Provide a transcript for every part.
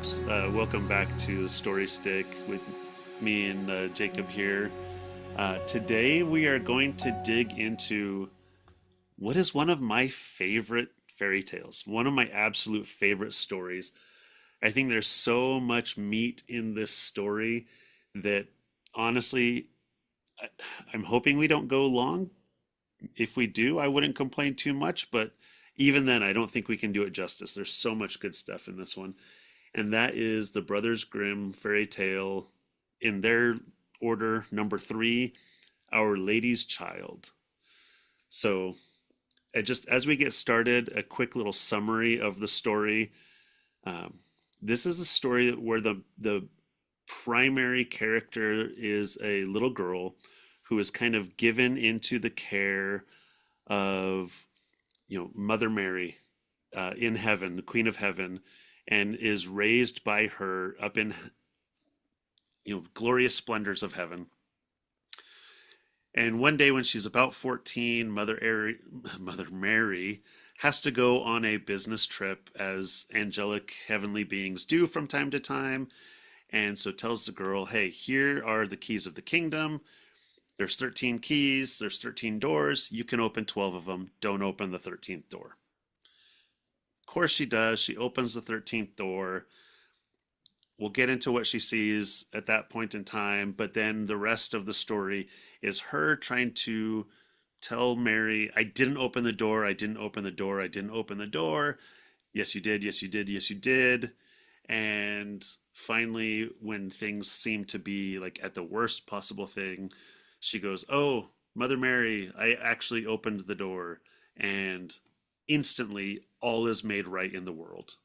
folks. Welcome back to Storystick with me and Jacob here. Today, we are going to dig into what is one of my favorite fairy tales, one of my absolute favorite stories. I think there's so much meat in this story that honestly, I- I'm hoping we don't go long. If we do, I wouldn't complain too much, but even then, I don't think we can do it justice. There's so much good stuff in this one, and that is the Brothers Grimm fairy tale in their order, number three, Our Lady's Child. So, just as we get started, a quick little summary of the story. Um, this is a story where the primary character is a little girl who is kind of given into the care of Mother Mary in heaven, the Queen of Heaven, and is raised by her up in glorious splendors of heaven. And one day when she's about 14, Mother Mary has to go on a business trip as angelic heavenly beings do from time to time. And so tells the girl, hey, here are the keys of the kingdom. There's 13 keys, there's 13 doors. You can open 12 of them. Don't open the 13th door. Of course she does. She opens the 13th door. We'll get into what she sees at that point in time, but then the rest of the story is her trying to tell Mary, I didn't open the door, I didn't open the door, I didn't open the door. Yes, you did, yes, you did, yes, you did. And finally, when things seem to be like at the worst possible thing, she goes, oh, Mother Mary, I actually opened the door. And instantly, all is made right in the world.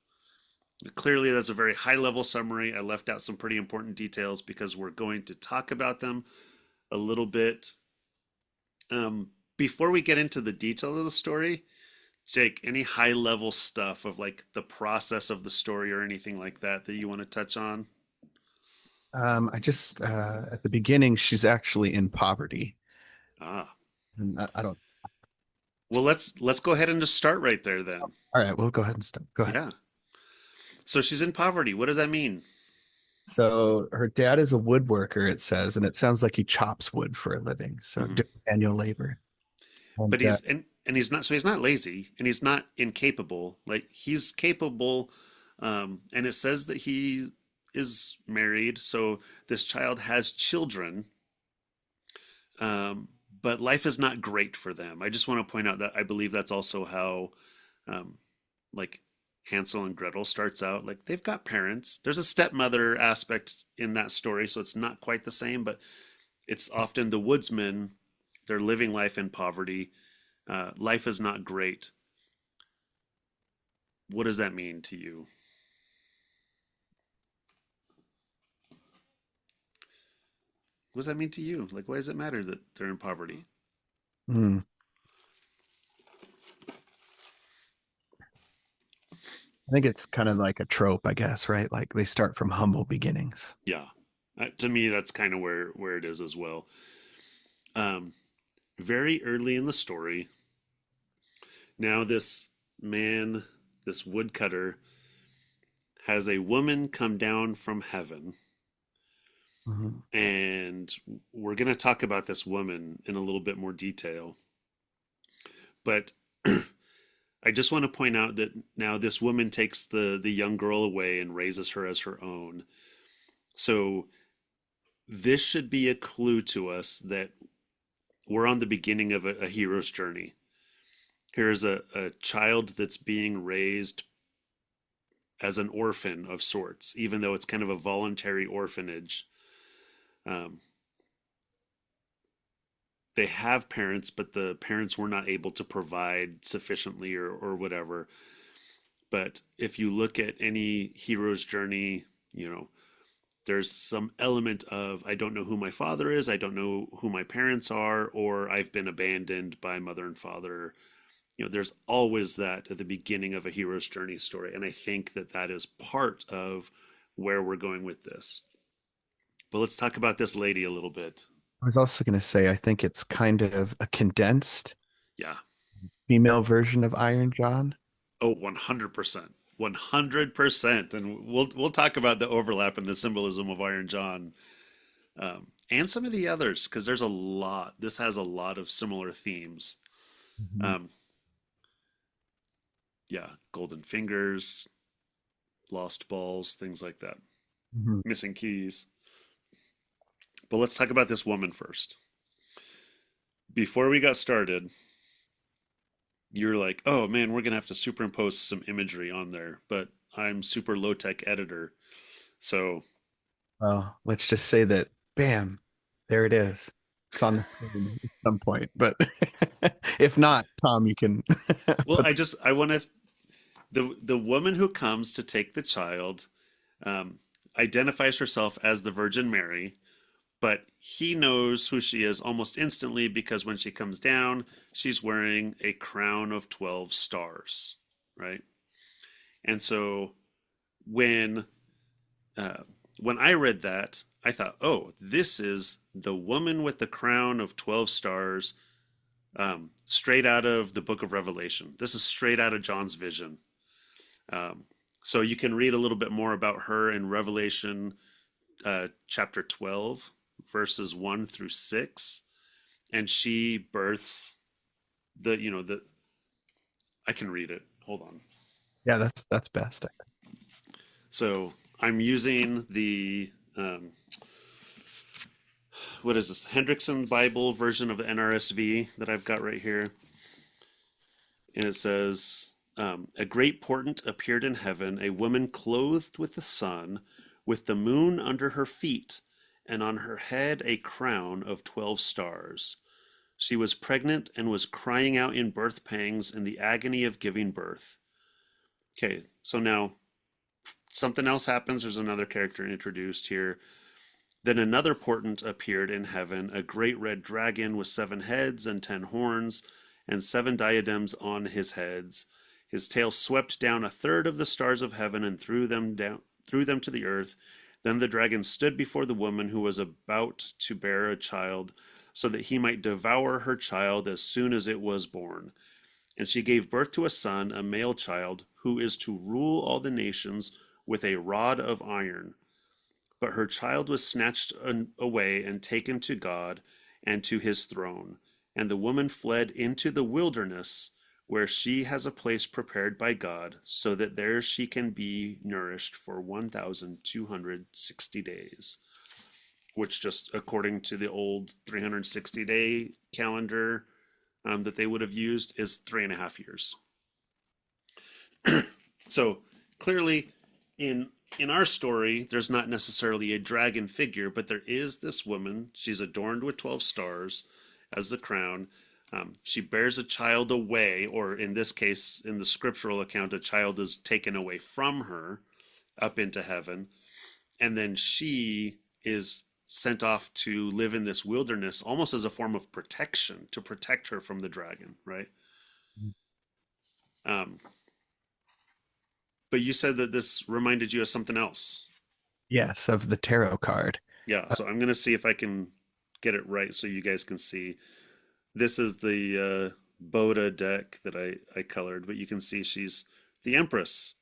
Clearly, that's a very high level summary. I left out some pretty important details because we're going to talk about them a little bit. Before we get into the detail of the story, Jake, any high level stuff of like the process of the story or anything like that that you want to touch on? I just at the beginning, she's actually in poverty, Ah, and I don't. well, let's go ahead and just start right there then. All right, we'll go ahead and start. Go ahead. Yeah. So she's in poverty. What does that mean? So her dad is a woodworker, it says, and it sounds like he chops wood for a living. So Hmm. manual labor. But And and he's not, so he's not lazy and he's not incapable. Like he's capable, and it says that he is married, so this child has children, um, but life is not great for them. I just want to point out that I believe that's also how, um, like Hansel and Gretel starts out. Like they've got parents. There's a stepmother aspect in that story, so it's not quite the same, but it's often the woodsmen. They're living life in poverty. Life is not great. What does that mean to you? What does that mean to you? Like, why does it matter that they're in poverty? mm, I think it's kind of like a trope, I guess, right? Like they start from humble beginnings. Yeah, to me, that's kind of where it is as well. Um, Very early in the story, now this man, this woodcutter, has a woman come down from heaven, Mhm. and we're going to talk about this woman in a little bit more detail. But I just want to point out that now this woman takes the young girl away and raises her as her own. So this should be a clue to us that we're on the beginning of a hero's journey. Here's a child that's being raised as an orphan of sorts, even though it's kind of a voluntary orphanage. Um, they have parents, but the parents were not able to provide sufficiently or whatever. But if you look at any hero's journey, you know, there's some element of I don't know who my father is, I don't know who my parents are, or I've been abandoned by mother and father. There's always that at the beginning of a hero's journey story, and I think that that is part of where we're going with this. But let's talk about this lady a little bit. I was also going to say, I think it's kind of a condensed Yeah. female version of Iron John. Oh, 100%. 100%. And we'll talk about the overlap and the symbolism of Iron John, and some of the others, because there's a lot. This has a lot of similar themes. Mhm. Um, yeah, golden fingers, lost balls, things like that, Mhm. missing keys. But let's talk about this woman first. Before we got started, you're like, oh man, we're gonna have to superimpose some imagery on there, but I'm super low tech editor, so Well, let's just say that, bam, there it is. It's on the screen at some point. But if not, Tom, you can well, put I want to the woman who comes to take the child, um, identifies herself as the Virgin Mary, but he knows who she is almost instantly because when she comes down, she's wearing a crown of 12 stars, right? And so when uh, when I read that, I thought, oh, this is the woman with the crown of 12 stars, straight out of the book of Revelation. This is straight out of John's vision. Um, so you can read a little bit more about her in Revelation chapter 12, verses 1 through 6. And she births the, I can read it. Hold on. yeah, that's best. So I'm using the, what is this, Hendrickson Bible version of the NRSV that I've got right here. And it says, a great portent appeared in heaven, a woman clothed with the sun, with the moon under her feet, and on her head a crown of 12 stars. She was pregnant and was crying out in birth pangs in the agony of giving birth. Okay, so now something else happens. There's another character introduced here. Then another portent appeared in heaven, a great red dragon with 7 heads and 10 horns, and 7 diadems on his heads. His tail swept down a third of the stars of heaven and threw them to the earth. Then the dragon stood before the woman who was about to bear a child, so that he might devour her child as soon as it was born. And she gave birth to a son, a male child, who is to rule all the nations with a rod of iron. But her child was snatched away and taken to God and to his throne. And the woman fled into the wilderness, where she has a place prepared by God, so that there she can be nourished for 1,260 days, which, just according to the old 360-day calendar that they would have used, is 3.5 years. So clearly, in in our story, there's not necessarily a dragon figure, but there is this woman. She's adorned with 12 stars as the crown. She bears a child away, or in this case, in the scriptural account, a child is taken away from her up into heaven. And then she is sent off to live in this wilderness almost as a form of protection to protect her from the dragon, right? Um, but you said that this reminded you of something else. Yes, of the tarot card. Yeah, so I'm gonna see if I can get it right so you guys can see. This is the Boda deck that I colored, but you can see she's the Empress,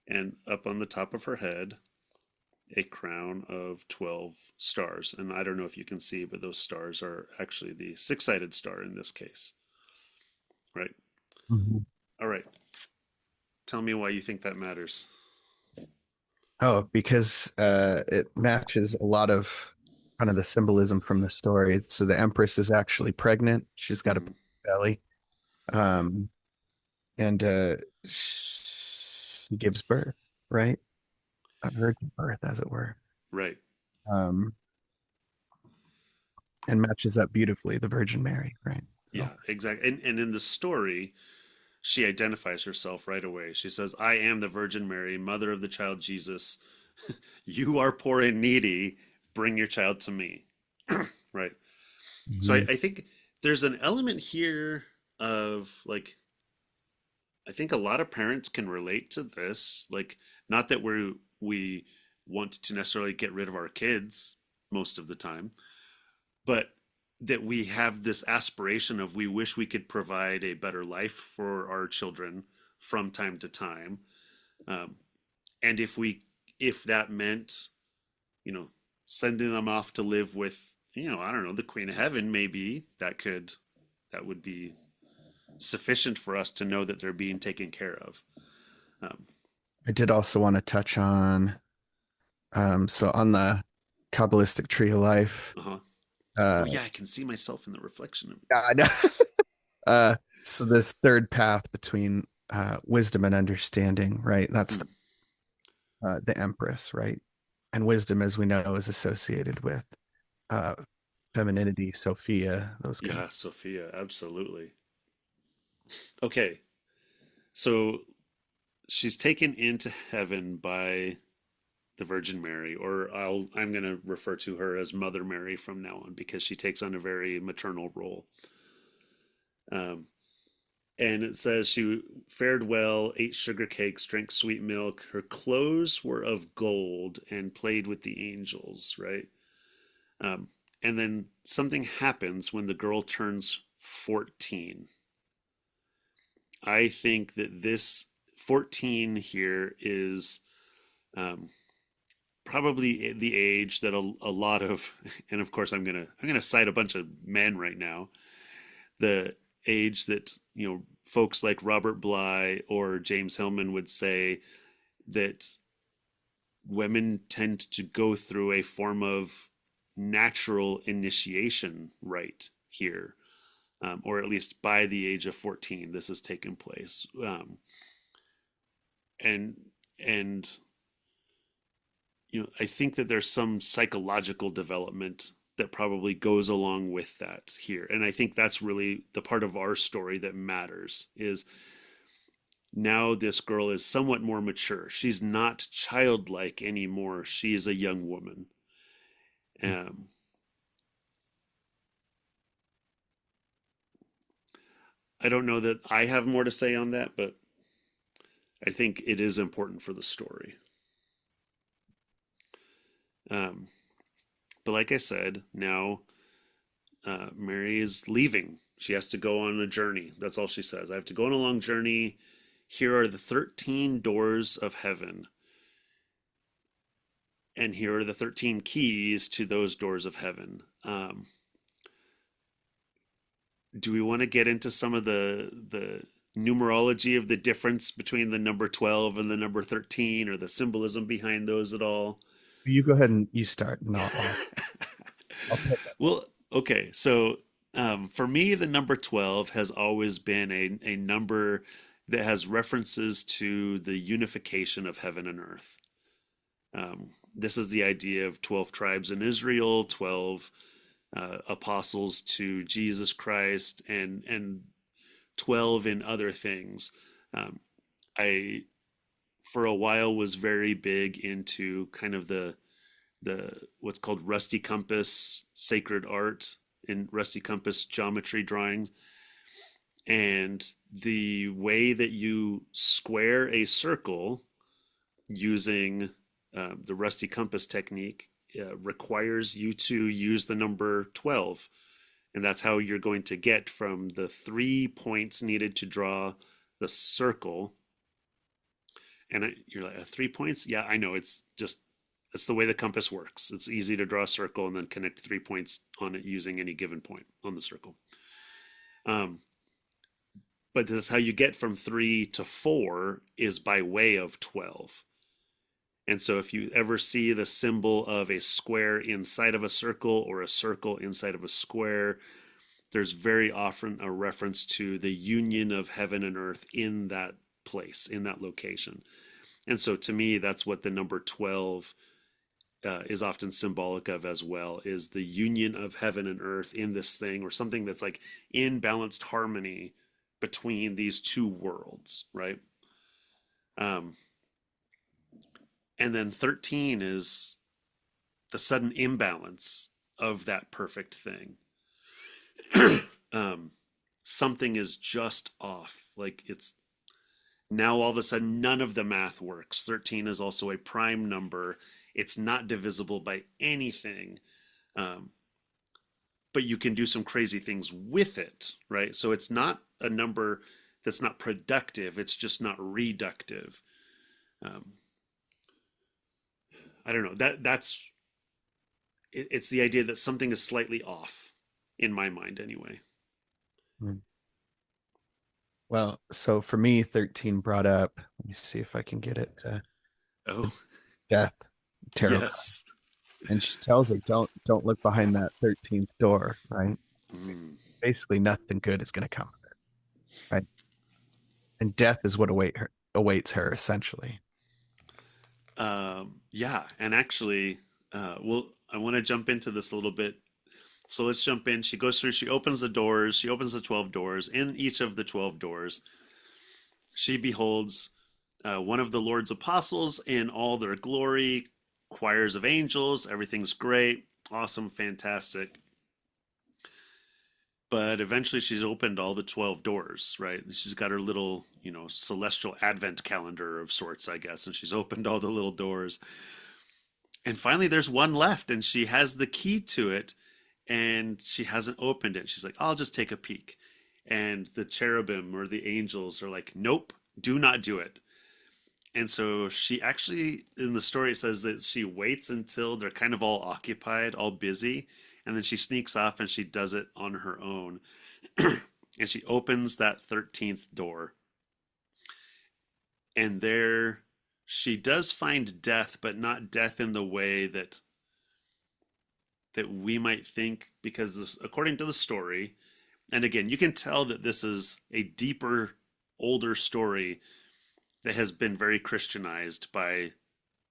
and up on the top of her head, a crown of 12 stars. And I don't know if you can see, but those stars are actually the six-sided star in this case, right? Mhm. All right. Tell me why you think that matters. Oh, because it matches a lot of kind of the symbolism from the story. So the Empress is actually pregnant. She's got a Hmm. belly. Um, and she gives birth, right? A virgin birth, as it were. Right. Um, and matches up beautifully, the Virgin Mary, right? So, Yeah, exactly. And in the story, she identifies herself right away. She says, I am the Virgin Mary, mother of the child Jesus. You are poor and needy. Bring your child to me. Right. So mhm. I think there's an element here of like, I think a lot of parents can relate to this. Like, not that we want to necessarily get rid of our kids most of the time, but that we have this aspiration of we wish we could provide a better life for our children from time to time. Um, and if that meant, you know, sending them off to live with, I don't know, the Queen of Heaven, maybe that would be sufficient for us to know that they're being taken care of. Um, I did also want to touch on so on the Kabbalistic tree of life. uh-huh. Uh Oh yeah, I can see myself in the reflection of yeah, I know. So this third path between wisdom and understanding, right? it. That's the Empress, right? And wisdom, as we know, is associated with uh, femininity, Sophia, those Yeah, kinds. Sophia, absolutely. Okay, so she's taken into heaven by the Virgin Mary, or I'm going to refer to her as Mother Mary from now on because she takes on a very maternal role. Um, and it says she fared well, ate sugar cakes, drank sweet milk. Her clothes were of gold and played with the angels, right? Um, and then something happens when the girl turns 14. I think that this 14 here is um, probably the age that a lot of, and of course I'm gonna cite a bunch of men right now, the age that folks like Robert Bly or James Hillman would say that women tend to go through a form of natural initiation right here, or at least by the age of 14 this has taken place, and and I think that there's some psychological development that probably goes along with that here. And I think that's really the part of our story that matters is now this girl is somewhat more mature. She's not childlike anymore. She is a young woman. Um, I don't know that I have more to say on that, but I think it is important for the story. Um, but like I said, now Mary is leaving. She has to go on a journey. That's all she says. I have to go on a long journey. Here are the 13 doors of heaven, and here are the 13 keys to those doors of heaven. Do we want to get into some of the numerology of the difference between the number 12 and the number 13, or the symbolism behind those at all? You go ahead and you start, and I'll pick up. Well, okay. So for me, the number 12 has always been a number that has references to the unification of heaven and earth. This is the idea of 12 tribes in Israel, 12 apostles to Jesus Christ, and 12 in other things. Um, I, for a while, was very big into kind of the what's called rusty compass sacred art in rusty compass geometry drawings, and the way that you square a circle using the rusty compass technique requires you to use the number 12, and that's how you're going to get from the 3 points needed to draw the circle. And you're like, 3 points? Yeah, I know. It's the way the compass works. It's easy to draw a circle and then connect 3 points on it using any given point on the circle. Um, but this is how you get from 3 to 4 is by way of 12. And so if you ever see the symbol of a square inside of a circle or a circle inside of a square, there's very often a reference to the union of heaven and earth in that place, in that location. And so to me, that's what the number 12 is often symbolic of as well, is the union of heaven and earth in this thing, or something that's like in balanced harmony between these two worlds, right? Um, and then 13 is the sudden imbalance of that perfect thing. um, Something is just off. Like it's now all of a sudden none of the math works. 13 is also a prime number. It's not divisible by anything. Um, but you can do some crazy things with it, right? So it's not a number that's not productive, it's just not reductive. Um, I don't know. It's the idea that something is slightly off in my mind, anyway. Mm. Well, so for me, 13 brought up, let me see if I can get it to Oh, death, terrifying. yes. And she tells her, don't look behind that 13th door, right? Mm. Basically, nothing good is going to come of it, right? And death is what awaits her essentially. Yeah, and actually, well, I want to jump into this a little bit. So let's jump in. She goes through, she opens the doors, she opens the 12 doors. In each of the 12 doors, she beholds one of the Lord's apostles in all their glory, choirs of angels, everything's great, awesome, fantastic. But eventually she's opened all the 12 doors, right? She's got her little, celestial advent calendar of sorts, I guess, and she's opened all the little doors. And finally there's one left and she has the key to it and she hasn't opened it. She's like, I'll just take a peek. And the cherubim or the angels are like, nope, do not do it. And so she actually, in the story, it says that she waits until they're kind of all occupied, all busy, and then she sneaks off and she does it on her own. And she opens that 13th door. And there she does find death, but not death in the way that we might think, because according to the story, and again, you can tell that this is a deeper, older story that has been very Christianized by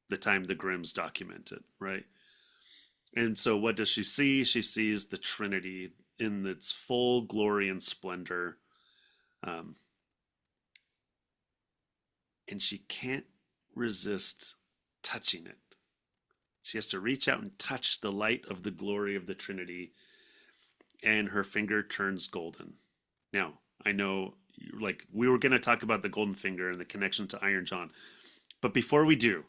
the time the Grimms document it, right? And so, what does she see? She sees the Trinity in its full glory and splendor, um, and she can't resist touching it. She has to reach out and touch the light of the glory of the Trinity, and her finger turns golden. Now, I know, like, we were going to talk about the golden finger and the connection to Iron John, but before we do,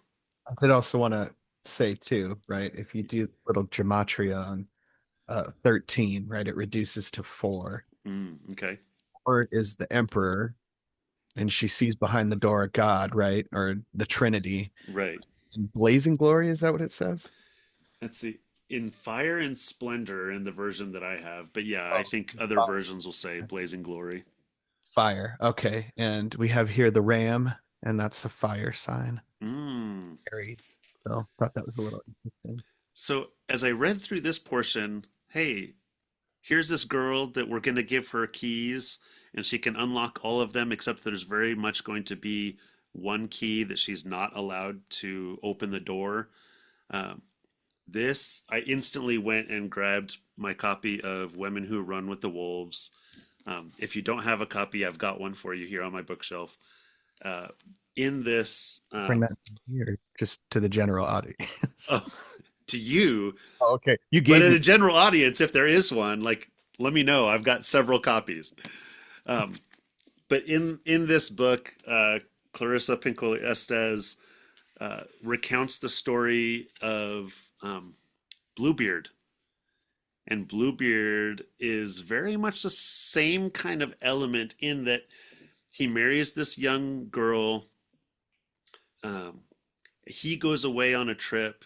I did also want to say too, right? If you do little gematria on 13, right, it reduces to four. okay, Or is the emperor, and she sees behind the door a god, right? Or the Trinity. right. Blazing glory, is that what it says? Let's see. In Fire and Splendor in the version that I have, but yeah, I Oh, think other versions will say Blazing Glory. fire. Okay. And we have here the ram, and that's a fire sign. Mm. Aries. So thought that was a little interesting. So as I read through this portion, hey, here's this girl that we're going to give her keys and she can unlock all of them, except there's very much going to be one key that she's not allowed to open the door. Um, this, I instantly went and grabbed my copy of Women Who Run with the Wolves. If you don't have a copy, I've got one for you here on my bookshelf. Uh, in this, Bring that here just to the general audience. oh, to you, Oh, okay. You but gave in me a general audience, if there is one, like, let me know. I've got several copies. Um, but in this book, Clarissa Pinkola Estes recounts the story of Bluebeard, and Bluebeard is very much the same kind of element in that he marries this young girl. Um, he goes away on a trip,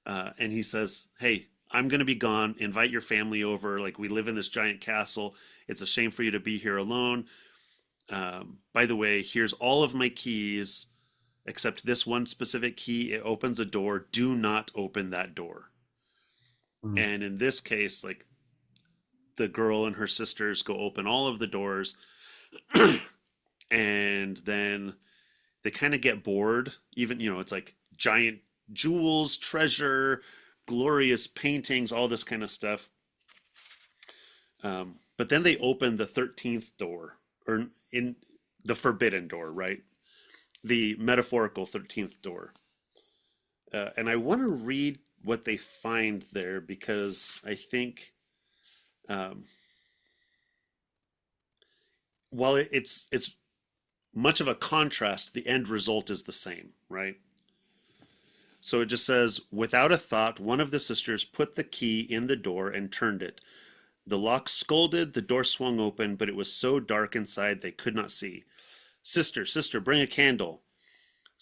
and he says, "Hey, I'm going to be gone. Invite your family over. Like, we live in this giant castle. It's a shame for you to be here alone. By the way, here's all of my keys, except this one specific key. It opens a door. Do not open that door." Mm. And in this case, like, the girl and her sisters go open all of the doors, and then they kind of get bored. Even, it's like giant jewels, treasure, glorious paintings, all this kind of stuff. But then they open the 13th door, or in the forbidden door, right? The metaphorical 13th door. And I want to read what they find there because I think, um, while it's much of a contrast, the end result is the same, right? So it just says, without a thought, one of the sisters put the key in the door and turned it. The lock scolded, the door swung open, but it was so dark inside they could not see. Sister, sister, bring a candle.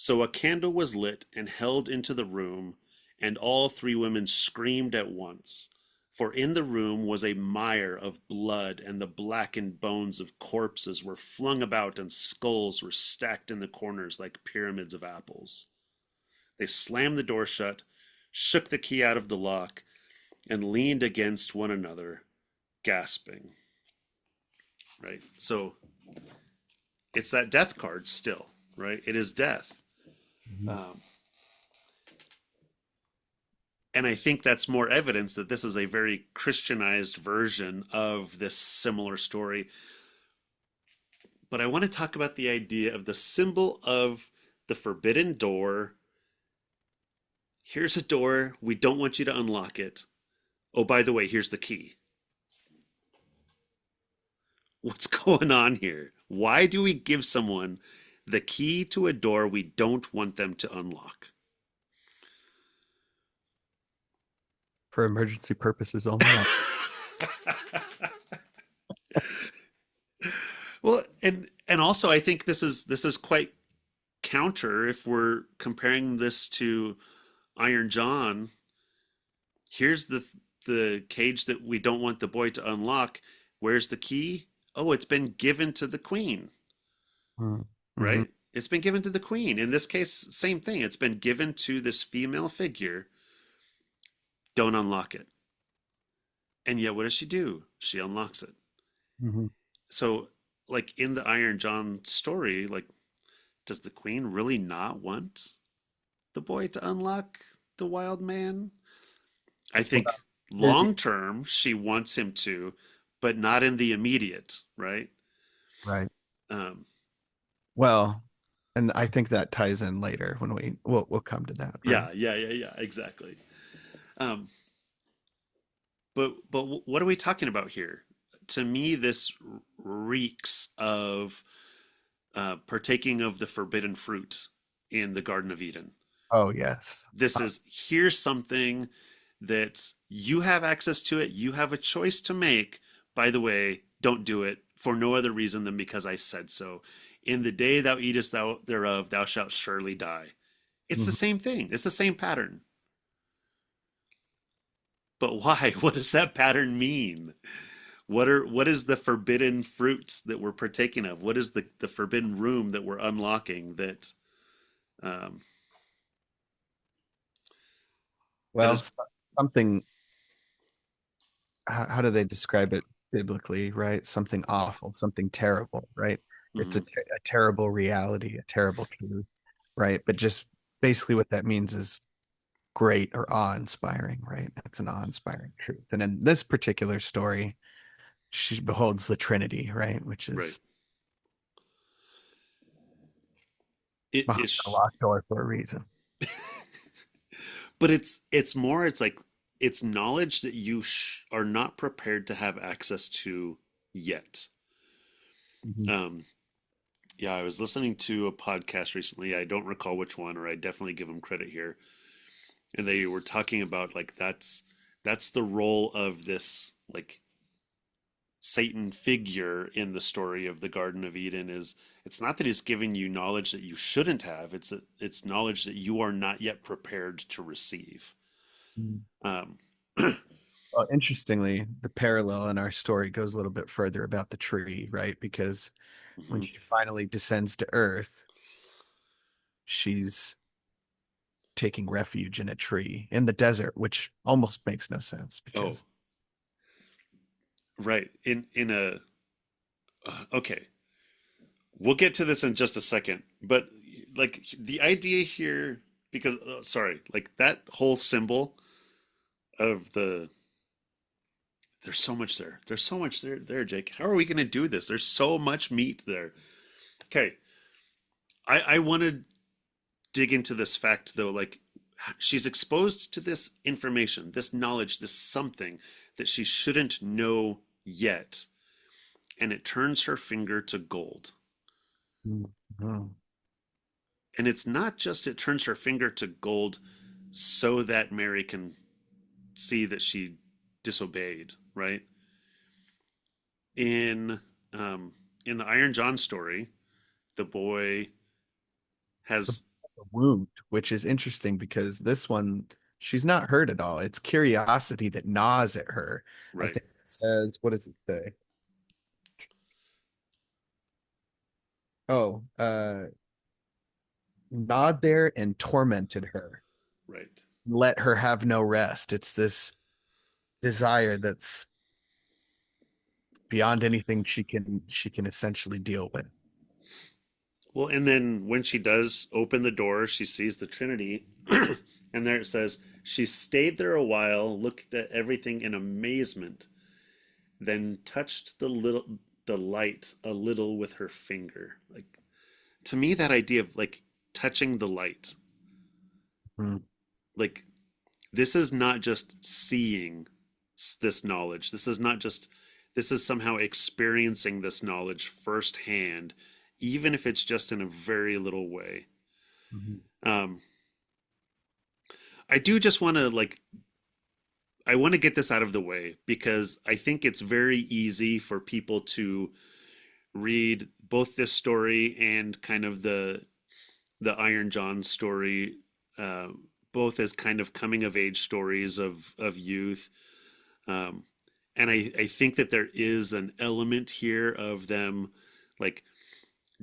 So a candle was lit and held into the room, and all three women screamed at once. For in the room was a mire of blood, and the blackened bones of corpses were flung about, and skulls were stacked in the corners like pyramids of apples. They slammed the door shut, shook the key out of the lock, and leaned against one another, gasping. Right? So it's that death card still, right? It is death. Mhm. Um, and I think that's more evidence that this is a very Christianized version of this similar story. But I want to talk about the idea of the symbol of the forbidden door. Here's a door. We don't want you to unlock it. Oh, by the way, here's the key. What's going on here? Why do we give someone the key to a door we don't want them to unlock? For emergency purposes only. Well, and also I think this is quite counter if we're comparing this to Iron John. Here's the cage that we don't want the boy to unlock. Where's the key? Oh, it's been given to the queen, Mm-hmm. right? It's been given to the queen. In this case, same thing. It's been given to this female figure. Don't unlock it. And yet, what does she do? She unlocks it. Mm-hmm. So, like in the Iron John story, like, does the queen really not want the boy to unlock the wild man? I Well, think here's the long term she wants him to, but not in the immediate, right? right. Um, Well, and I think that ties in later when we'll come to that, right? yeah, exactly. Um, but what are we talking about here? To me, this reeks of partaking of the forbidden fruit in the Garden of Eden. Oh yes. This is here's something that you have access to it, you have a choice to make. By the way, don't do it for no other reason than because I said so. In the day thou eatest thou thereof, thou shalt surely die. It's the Mhm. same thing. It's the same pattern. But why? What does that pattern mean? What is the forbidden fruit that we're partaking of? What is the forbidden room that we're unlocking um, that Well, is something. How do they describe it biblically? Right? Something awful, something terrible. Right? It's mhm, a terrible reality, a terrible truth. Right? But just basically what that means is great or awe-inspiring. Right? It's an awe-inspiring truth. And in this particular story, she beholds the Trinity. Right? Which right. is It behind a is, locked door for a reason. but it's more. It's like it's knowledge that you are not prepared to have access to yet. Mhm. Um, yeah, I was listening to a podcast recently. I don't recall which one, or I definitely give them credit here. And they were talking about like that's the role of this like Satan figure in the story of the Garden of Eden is it's not that he's giving you knowledge that you shouldn't have. It's knowledge that you are not yet prepared to receive. Mhm. Um, Well, interestingly, the parallel in our story goes a little bit further about the tree, right? Because when mhm. she finally descends to Earth, she's taking refuge in a tree in the desert, which almost makes no sense Oh, because right. In a okay, we'll get to this in just a second. But like the idea here, because sorry, like that whole symbol of the there's so much there. There's so much there, Jake. How are we going to do this? There's so much meat there. Okay, I want to dig into this fact though. Like she's exposed to this information, this knowledge, this something that she shouldn't know yet, and it turns her finger to gold. Mhm. And it's not just it turns her finger to gold so that Mary can see that she disobeyed, right? In um, in the Iron John story, the boy the has a wound, which is interesting because this one, she's not hurt at all. It's curiosity that gnaws at her. I Right. think it says, what does it say? Oh, gnawed there and tormented her, Right. let her have no rest. It's this desire that's beyond anything she can essentially deal with. Well, and then when she does open the door, she sees the Trinity, and there it says she stayed there a while, looked at everything in amazement, then touched the light a little with her finger. Like, to me, that idea of like touching the light, Mm, like, this is not just seeing this knowledge. This is somehow experiencing this knowledge firsthand, even if it's just in a very little way. mhm, Um, I do just want to like I want to get this out of the way because I think it's very easy for people to read both this story and kind of the Iron John story, uh, both as kind of coming of age stories of youth. Um, and I think that there is an element here of them like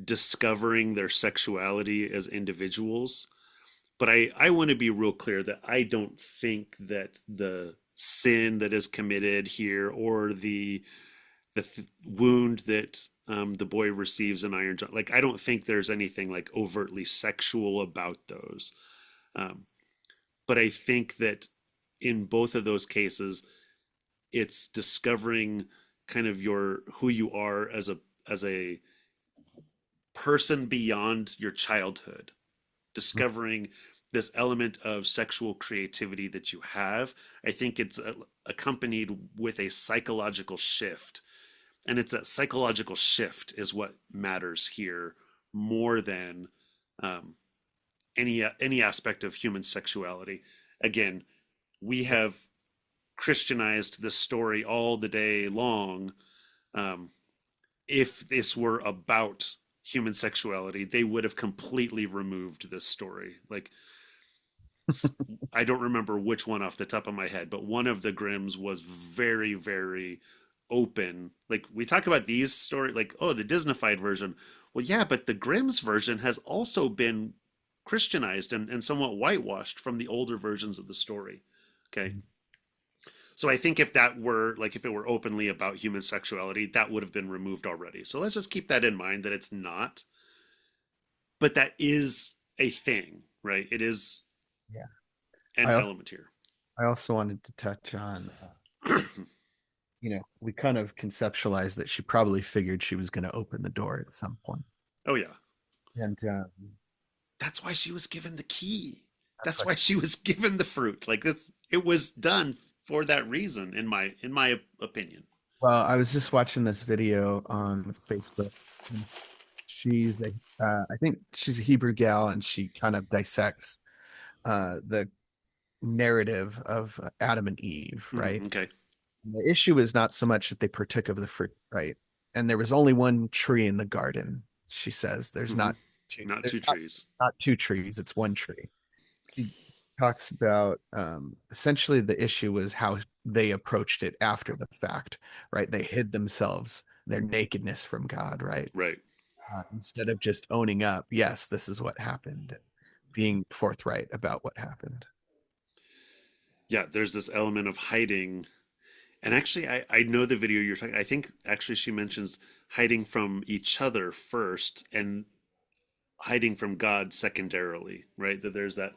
discovering their sexuality as individuals. But I want to be real clear that I don't think that the sin that is committed here or the wound that the boy receives in Iron John, like I don't think there's anything like overtly sexual about those. Um, but I think that in both of those cases, it's discovering kind of your who you are as a person beyond your childhood, discovering this element of sexual creativity that you have. I think it's accompanied with a psychological shift, and it's that psychological shift is what matters here more than um, any aspect of human sexuality. Again, we have Christianized this story all the day long. Um, if this were about human sexuality, they would have completely removed this story. Like, I don't remember which one off the top of my head, but one of the Grimms was very, very open. Like, we talk about these stories, like, oh, the Disneyfied version. Well, yeah, but the Grimm's version has also been Christianized and somewhat whitewashed from the older versions of the story. Okay. mhm. So I think if that were like if it were openly about human sexuality, that would have been removed already. So let's just keep that in mind that it's not, but that is a thing, right? It is Yeah. an I al- element here. I also wanted to touch on, we kind of conceptualized that she probably figured she was going to open the door at some point. Oh yeah. And That's why she was given the key. that's That's why. why she was given the fruit. Like that's it was done for that reason in my opinion. Well, I was just watching this video on Facebook. She's I think she's a Hebrew gal, and she kind of dissects the narrative of Adam and Eve, right? Okay. And the issue is not so much that they partook of the fruit, right? And there was only one tree in the garden. She says hmm Not there's two trees. not two trees, it's one tree. She talks about essentially the issue was how they approached it after the fact, right? They hid themselves, their nakedness from God, right? Right. Instead of just owning up, yes, this is what happened, being forthright about what happened. Yeah, there's this element of hiding. And actually, I know the video you're talking. I think actually she mentions hiding from each other first and hiding from God secondarily, right? That there's that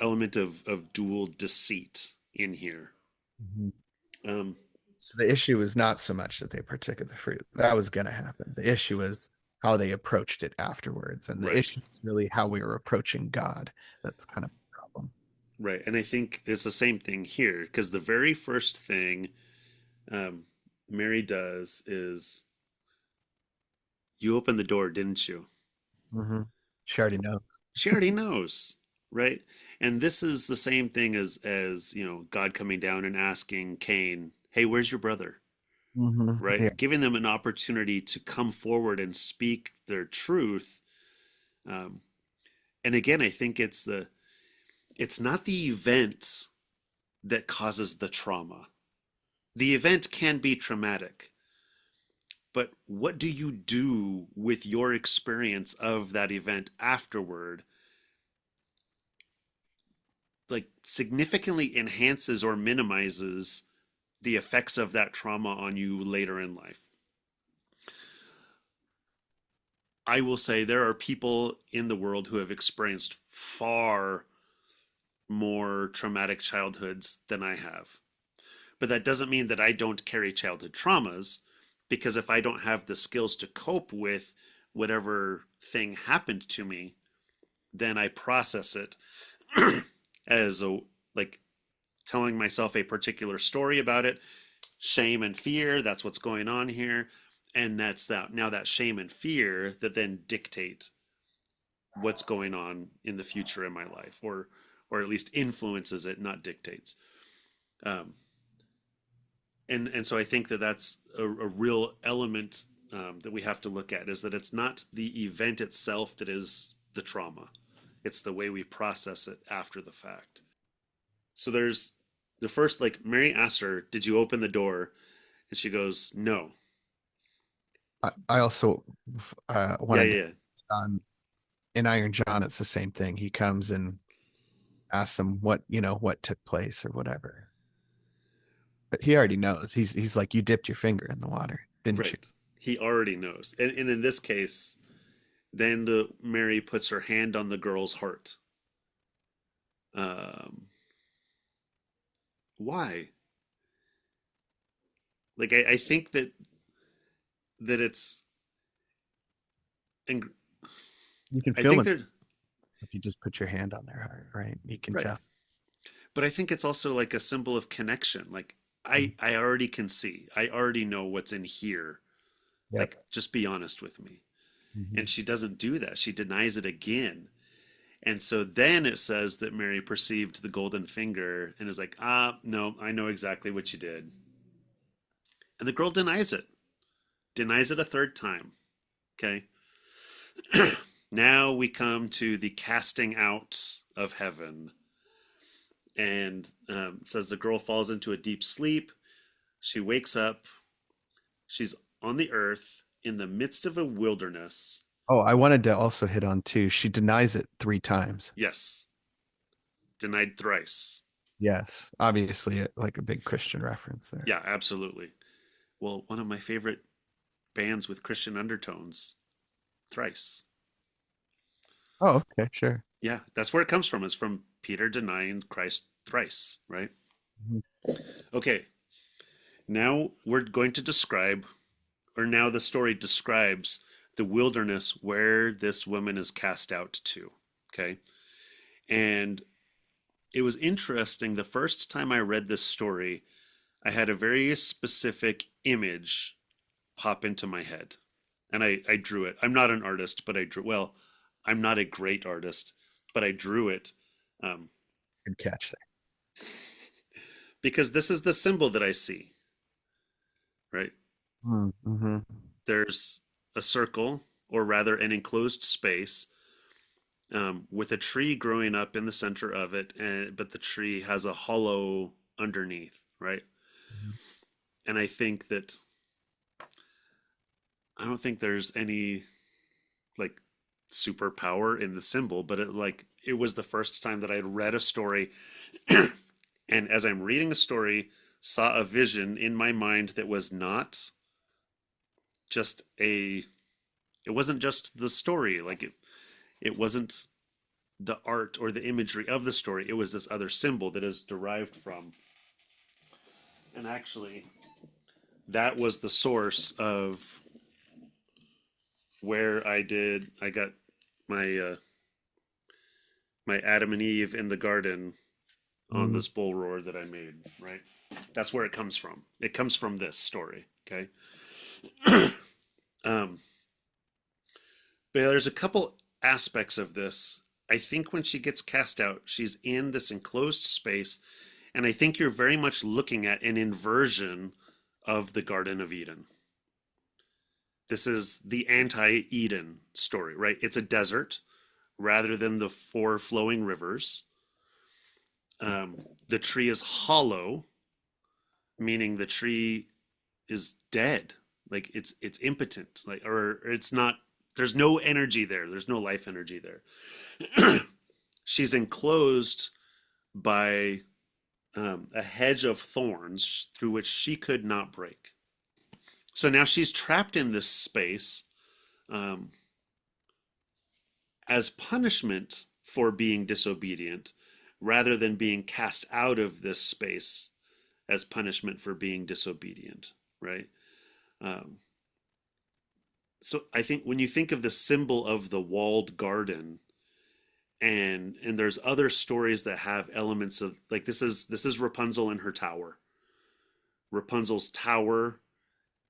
element of dual deceit in here. Mhm. Um, So the issue was not so much that they partook of the fruit. That was going to happen. The issue was how they approached it afterwards. And the right, issue is really how we were approaching God. That's kind of the problem. right. And I think it's the same thing here because the very first thing um, Mary does is you opened the door, didn't you? Mm-hmm. She already knows. She already knows, right? And this is the same thing as God coming down and asking Cain, "Hey, where's your brother?" Mm-hmm. Yeah. Right? Giving them an opportunity to come forward and speak their truth. Um, and again, I think it's not the event that causes the trauma. The event can be traumatic, but what do you do with your experience of that event afterward, like significantly enhances or minimizes the effects of that trauma on you later in life. I will say there are people in the world who have experienced far more traumatic childhoods than I have. But that doesn't mean that I don't carry childhood traumas, because if I don't have the skills to cope with whatever thing happened to me, then I process it as a, like, telling myself a particular story about it, shame and fear, that's what's going on here. And that's that, now that shame and fear that then dictate what's going on in the future in my life, or at least influences it, not dictates. um, and so I think that that's a real element, that we have to look at, is that it's not the event itself that is the trauma, it's the way we process it after the fact. So there's the first, like, Mary asks her, did you open the door? And she goes, no. I also Yeah, wanted to, yeah, yeah. in Iron John, it's the same thing. He comes and asks him what, what took place or whatever. But he already knows. He's like, you dipped your finger in the water, didn't you? Right, he already knows. And in this case, then the Mary puts her hand on the girl's heart. um why? Like, I think that it's, and You can I feel think them there, if you just put your hand on their heart, right? You can right, tell. but I think it's also like a symbol of connection. Like, I already can see, I already know what's in here. Yep. Like, just be honest with me. Hmm. And she doesn't do that, she denies it again. And so then it says that Mary perceived the golden finger and is like, ah, no, I know exactly what you did. And the girl denies it a third time. Okay. Now we come to the casting out of heaven. And it says the girl falls into a deep sleep. She wakes up. She's on the earth in the midst of a wilderness. Oh, I wanted to also hit on too. She denies it 3 times. Yes, denied thrice. Yes, obviously, like a big Christian reference there. Yeah, absolutely. Well, one of my favorite bands with Christian undertones, Thrice. Oh, okay, sure. Yeah, that's where it comes from. Is from Peter denying Christ thrice, right? Mhm. Okay, now we're going to describe, or now the story describes the wilderness where this woman is cast out to. Okay. And it was interesting. The first time I read this story, I had a very specific image pop into my head. And I drew it. I'm not an artist, but I drew, well, I'm not a great artist, but I drew it, um, Good catch because this is the symbol that I see, right? there. Mm-hmm. There's a circle, or rather an enclosed space, with a tree growing up in the center of it, but the tree has a hollow underneath, right? And I don't think there's any, like, superpower in the symbol, but it was the first time that I had read a story, and as I'm reading the story, saw a vision in my mind that was not just a, it wasn't just the story, like it wasn't the art or the imagery of the story. It was this other symbol that is derived from. And actually, that was the source of where I got my my Adam and Eve in the garden on Mm. this bull roar that I made, right? That's where it comes from. It comes from this story, okay? um, but there's a couple aspects of this. I think when she gets cast out, she's in this enclosed space, and I think you're very much looking at an inversion of the Garden of Eden. This is the anti Eden story, right? It's a desert. rather than the four flowing rivers. The tree is hollow, meaning the tree is dead, like it's impotent, like, or it's not. There's no energy there. There's no life energy there. She's enclosed by a hedge of thorns through which she could not break. So now she's trapped in this space um, as punishment for being disobedient rather than being cast out of this space as punishment for being disobedient, right? Um, so I think when you think of the symbol of the walled garden, and there's other stories that have elements of, like, this is Rapunzel in her tower. Rapunzel's tower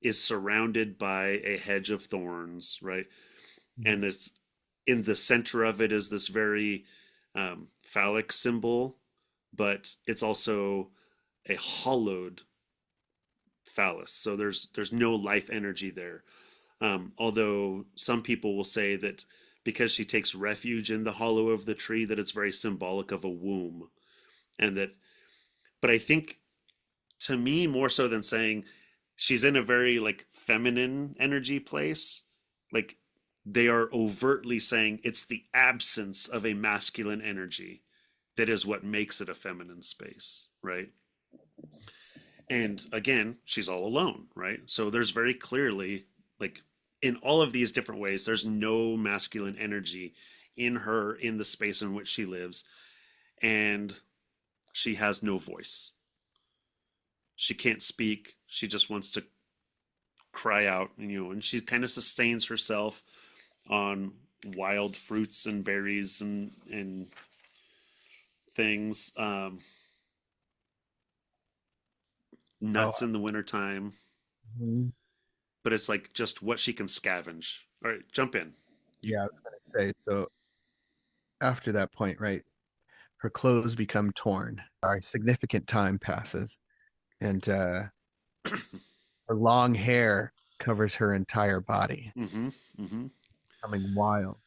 is surrounded by a hedge of thorns, right? Mhm. And it's in the center of it is this very phallic symbol, but it's also a hollowed phallus. So there's no life energy there. Although some people will say that because she takes refuge in the hollow of the tree, that it's very symbolic of a womb, and that. But I think, to me, more so than saying she's in a very like feminine energy place, like they are overtly saying it's the absence of a masculine energy that is what makes it a feminine space, right? And again, she's all alone, right? So there's very clearly, like, in all of these different ways, there's no masculine energy in her, in the space in which she lives, and she has no voice. She can't speak. She just wants to cry out, and she kind of sustains herself on wild fruits and berries and things, Oh, nuts in the wintertime. mhm. But it's like just what she can scavenge. All right, jump in. Yeah, I was gonna say, so after that point, right, her clothes become torn. A significant time passes, and her long hair covers her entire body, Mm-hmm. Mm-hmm. becoming wild.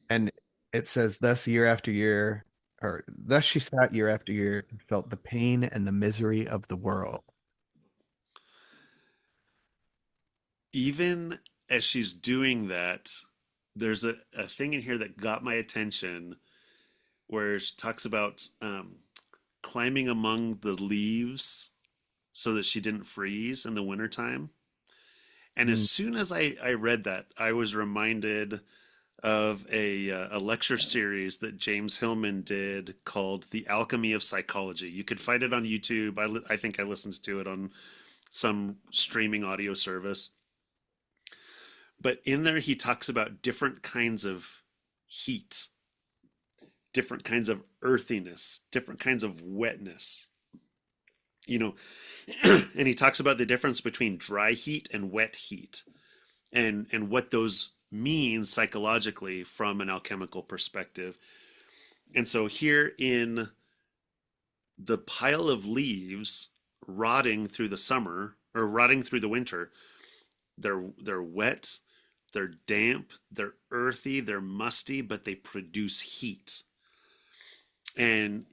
And it says, thus year after year, or thus she sat year after year and felt the pain and the misery of the world. Even as she's doing that, there's a thing in here that got my attention where she talks about climbing among the leaves so that she didn't freeze in the wintertime. And as Mm, soon as I read that, I was reminded of a lecture series that James Hillman did called "The Alchemy of Psychology." You could find it on YouTube. I think I listened to it on some streaming audio service. But in there, he talks about different kinds of heat, different kinds of earthiness, different kinds of wetness. You know, and he talks about the difference between dry heat and wet heat, and what those mean psychologically from an alchemical perspective. And so here in the pile of leaves rotting through the summer or rotting through the winter, they're wet, they're damp, they're earthy, they're musty, but they produce heat. And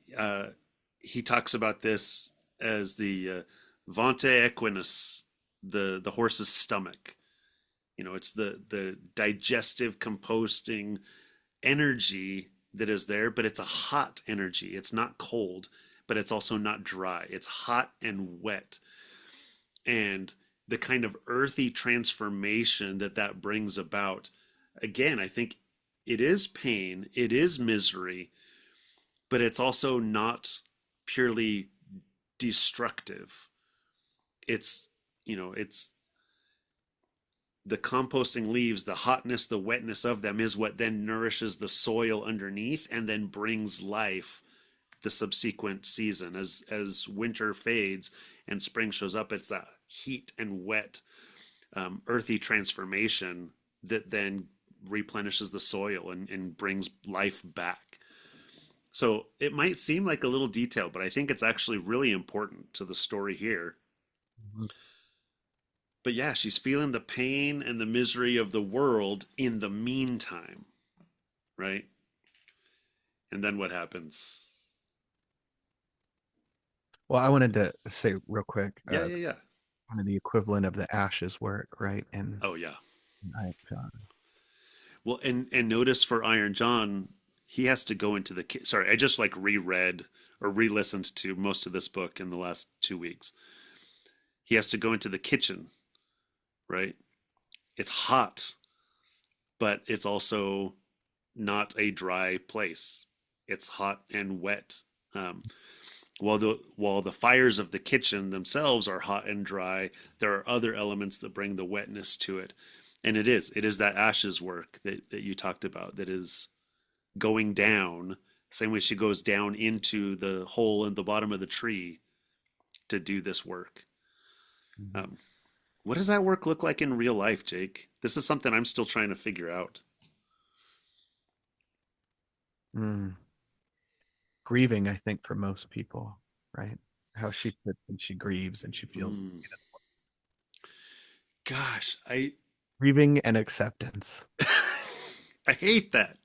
he talks about this as the vante equinus, the horse's stomach. It's the digestive composting energy that is there, but it's a hot energy. It's not cold, but it's also not dry. It's hot and wet. And the kind of earthy transformation that brings about, again, I think it is pain, it is misery, but it's also not purely destructive. It's the composting leaves, the hotness, the wetness of them is what then nourishes the soil underneath and then brings life the subsequent season. As winter fades and spring shows up, it's that heat and wet, earthy transformation that then replenishes the soil and brings life back. So it might seem like a little detail, but I think it's actually really important to the story here. mhm. But yeah, she's feeling the pain and the misery of the world in the meantime, right? And then what happens? Well, I wanted to say real quick, Yeah, yeah, yeah. kind of the equivalent of the ashes work, right? And Oh yeah. I, Well, and notice for Iron John, he has to go into the sorry, I just like reread or re-listened to most of this book in the last 2 weeks. He has to go into the kitchen, right? It's hot, but it's also not a dry place. It's hot and wet. Um, while the fires of the kitchen themselves are hot and dry, there are other elements that bring the wetness to it. And it is that ashes work that you talked about that is going down, same way she goes down into the hole in the bottom of the tree to do this work. Um, what does that work look like in real life, Jake? This is something I'm still trying to figure out. mm, grieving, I think, for most people, right? How she sits and she grieves and she feels Mm, gosh, I grieving and acceptance. I hate that.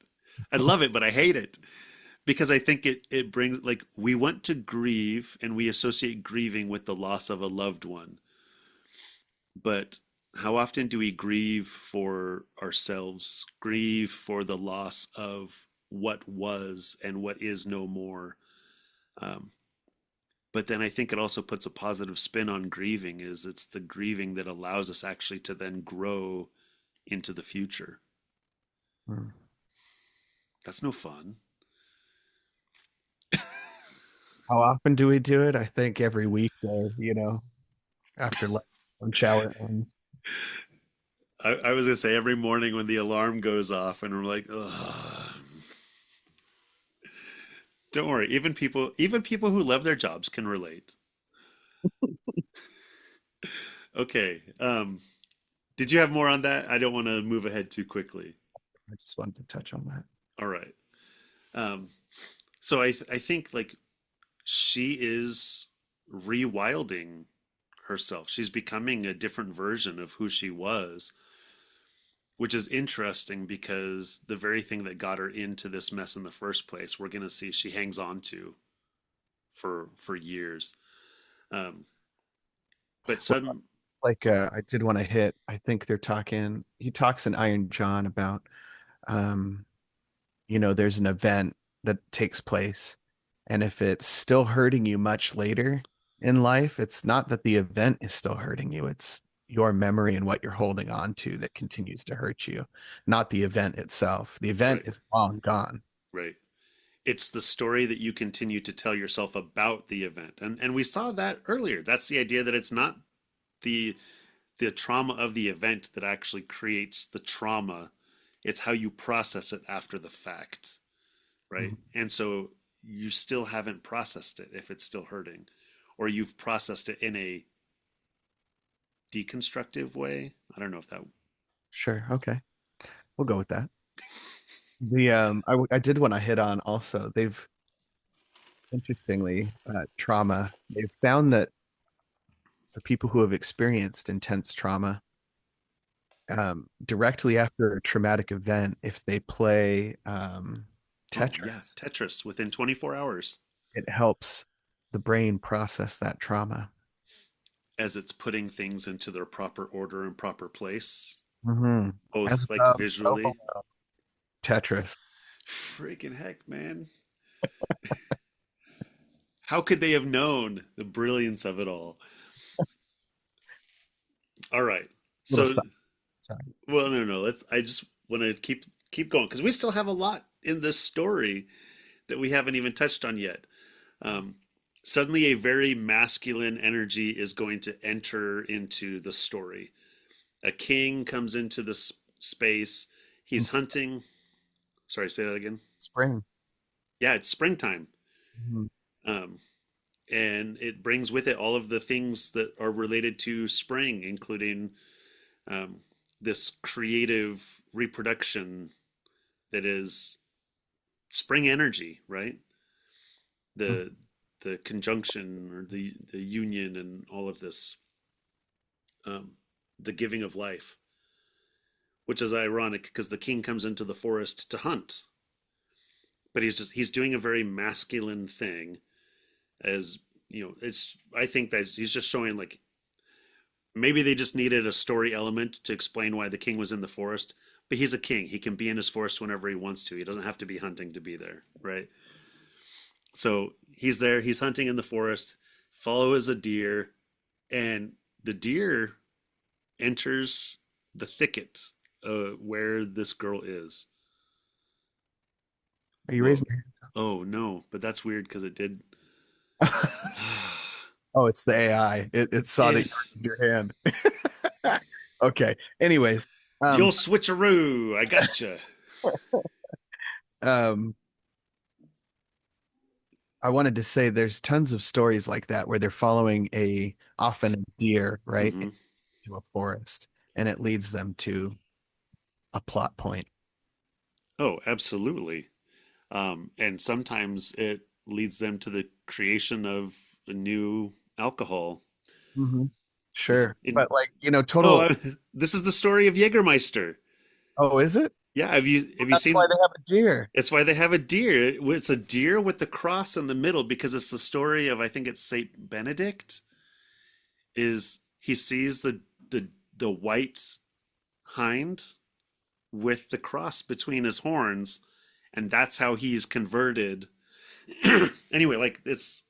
I love it, but I hate it because I think it brings like we want to grieve and we associate grieving with the loss of a loved one. But how often do we grieve for ourselves, grieve for the loss of what was and what is no more? Um, but then I think it also puts a positive spin on grieving, is it's the grieving that allows us actually to then grow into the future. Mm. That's no fun. How often do we do it? I think every weekday, after lunch hour ends. I was gonna say every morning when the alarm goes off and we're like, ugh. Don't worry, even people who love their jobs can relate. Okay. Did you have more on that? I don't want to move ahead too quickly. I just wanted to touch on that. All right. Um, so I think like she is rewilding herself. She's becoming a different version of who she was, which is interesting because the very thing that got her into this mess in the first place, we're gonna see she hangs on to for years. Um, but Well, sudden, like I did want to hit, I think he talks in Iron John about um, there's an event that takes place. And if it's still hurting you much later in life, it's not that the event is still hurting you, it's your memory and what you're holding on to that continues to hurt you, not the event itself. The event right, is long gone. right. It's the story that you continue to tell yourself about the event, and we saw that earlier. That's the idea that it's not the the trauma of the event that actually creates the trauma. It's how you process it after the fact, right? Mhm. And so you still haven't processed it if it's still hurting, or you've processed it in a deconstructive way. I don't know if that. Sure. Okay. We'll go with that. I did want to hit on also, interestingly, trauma. They've found that for people who have experienced intense trauma, directly after a traumatic event, if they play Oh yeah, Tetris, Tetris within 24 hours it helps the brain process that trauma. as it's putting things into their proper order and proper place, Hmm. As both like above, so visually. below. Tetris. Freaking heck, man. How could they have known the brilliance of it all? All right. Little So, stuff. Sorry. well, no, no. Let's. I just want to keep going because we still have a lot in this story that we haven't even touched on yet. Um, suddenly, a very masculine energy is going to enter into the story. A king comes into the space. He's It's hunting. Sorry, say that again. spring. Yeah, it's springtime. Mhm. Um, and it brings with it all of the things that are related to spring, including um, this creative reproduction that is spring energy, right? The the conjunction or the union and all of this, um, the giving of life, which is ironic because the king comes into the forest to hunt. but he's doing a very masculine thing. As it's I think that he's just showing like maybe they just needed a story element to explain why the king was in the forest. But he's a king; he can be in his forest whenever he wants to. He doesn't have to be hunting to be there, right? So he's there. He's hunting in the forest. Follows a deer, and the deer enters the thicket where this girl is. Are you Whoa. raising your Oh no, but that's weird because it did. hand? Oh, it's the AI. It saw that you Yes. raised your hand. Okay. Anyways, The um, old switcheroo. I gotcha. um, I wanted to say there's tons of stories like that where they're following often a deer, right, Hmm. to a forest, and it leads them to a plot point. Oh, absolutely. And sometimes it leads them to the creation of a new alcohol. Hmm. This Sure. in But like, oh, total. this is the story of Jägermeister. Oh, is it? Yeah, have you That's why seen? they have a deer. It's why they have a deer. It's a deer with the cross in the middle because it's the story of I think it's Saint Benedict. Is he sees the white hind with the cross between his horns, and that's how he's converted. Anyway, like it's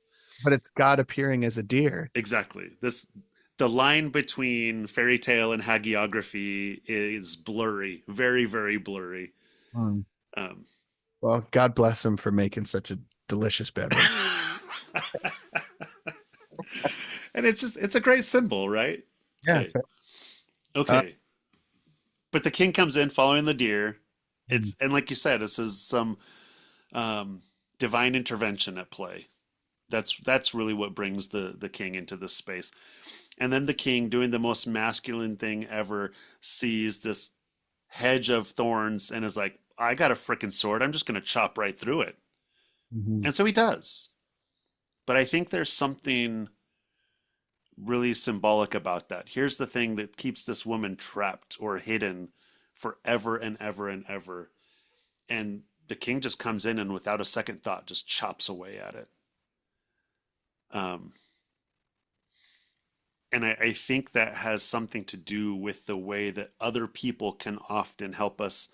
But it's God appearing as a deer. exactly this. The line between fairy tale and hagiography is blurry, very, very blurry. Hmm. Um, Well, God bless him for making such a delicious beverage. and it's a great symbol, right? Yeah. Okay. Uh, Okay. But the king comes in following the deer. hmm. It's and like you said, this is some um, divine intervention at play. That's really what brings the king into this space. And then the king, doing the most masculine thing ever, sees this hedge of thorns and is like, "I got a freaking sword. I'm just gonna chop right through it." Hmm. And so he does. But I think there's something really symbolic about that. Here's the thing that keeps this woman trapped or hidden forever and ever and ever. And the king just comes in and without a second thought just chops away at it. Um, and I think that has something to do with the way that other people can often help us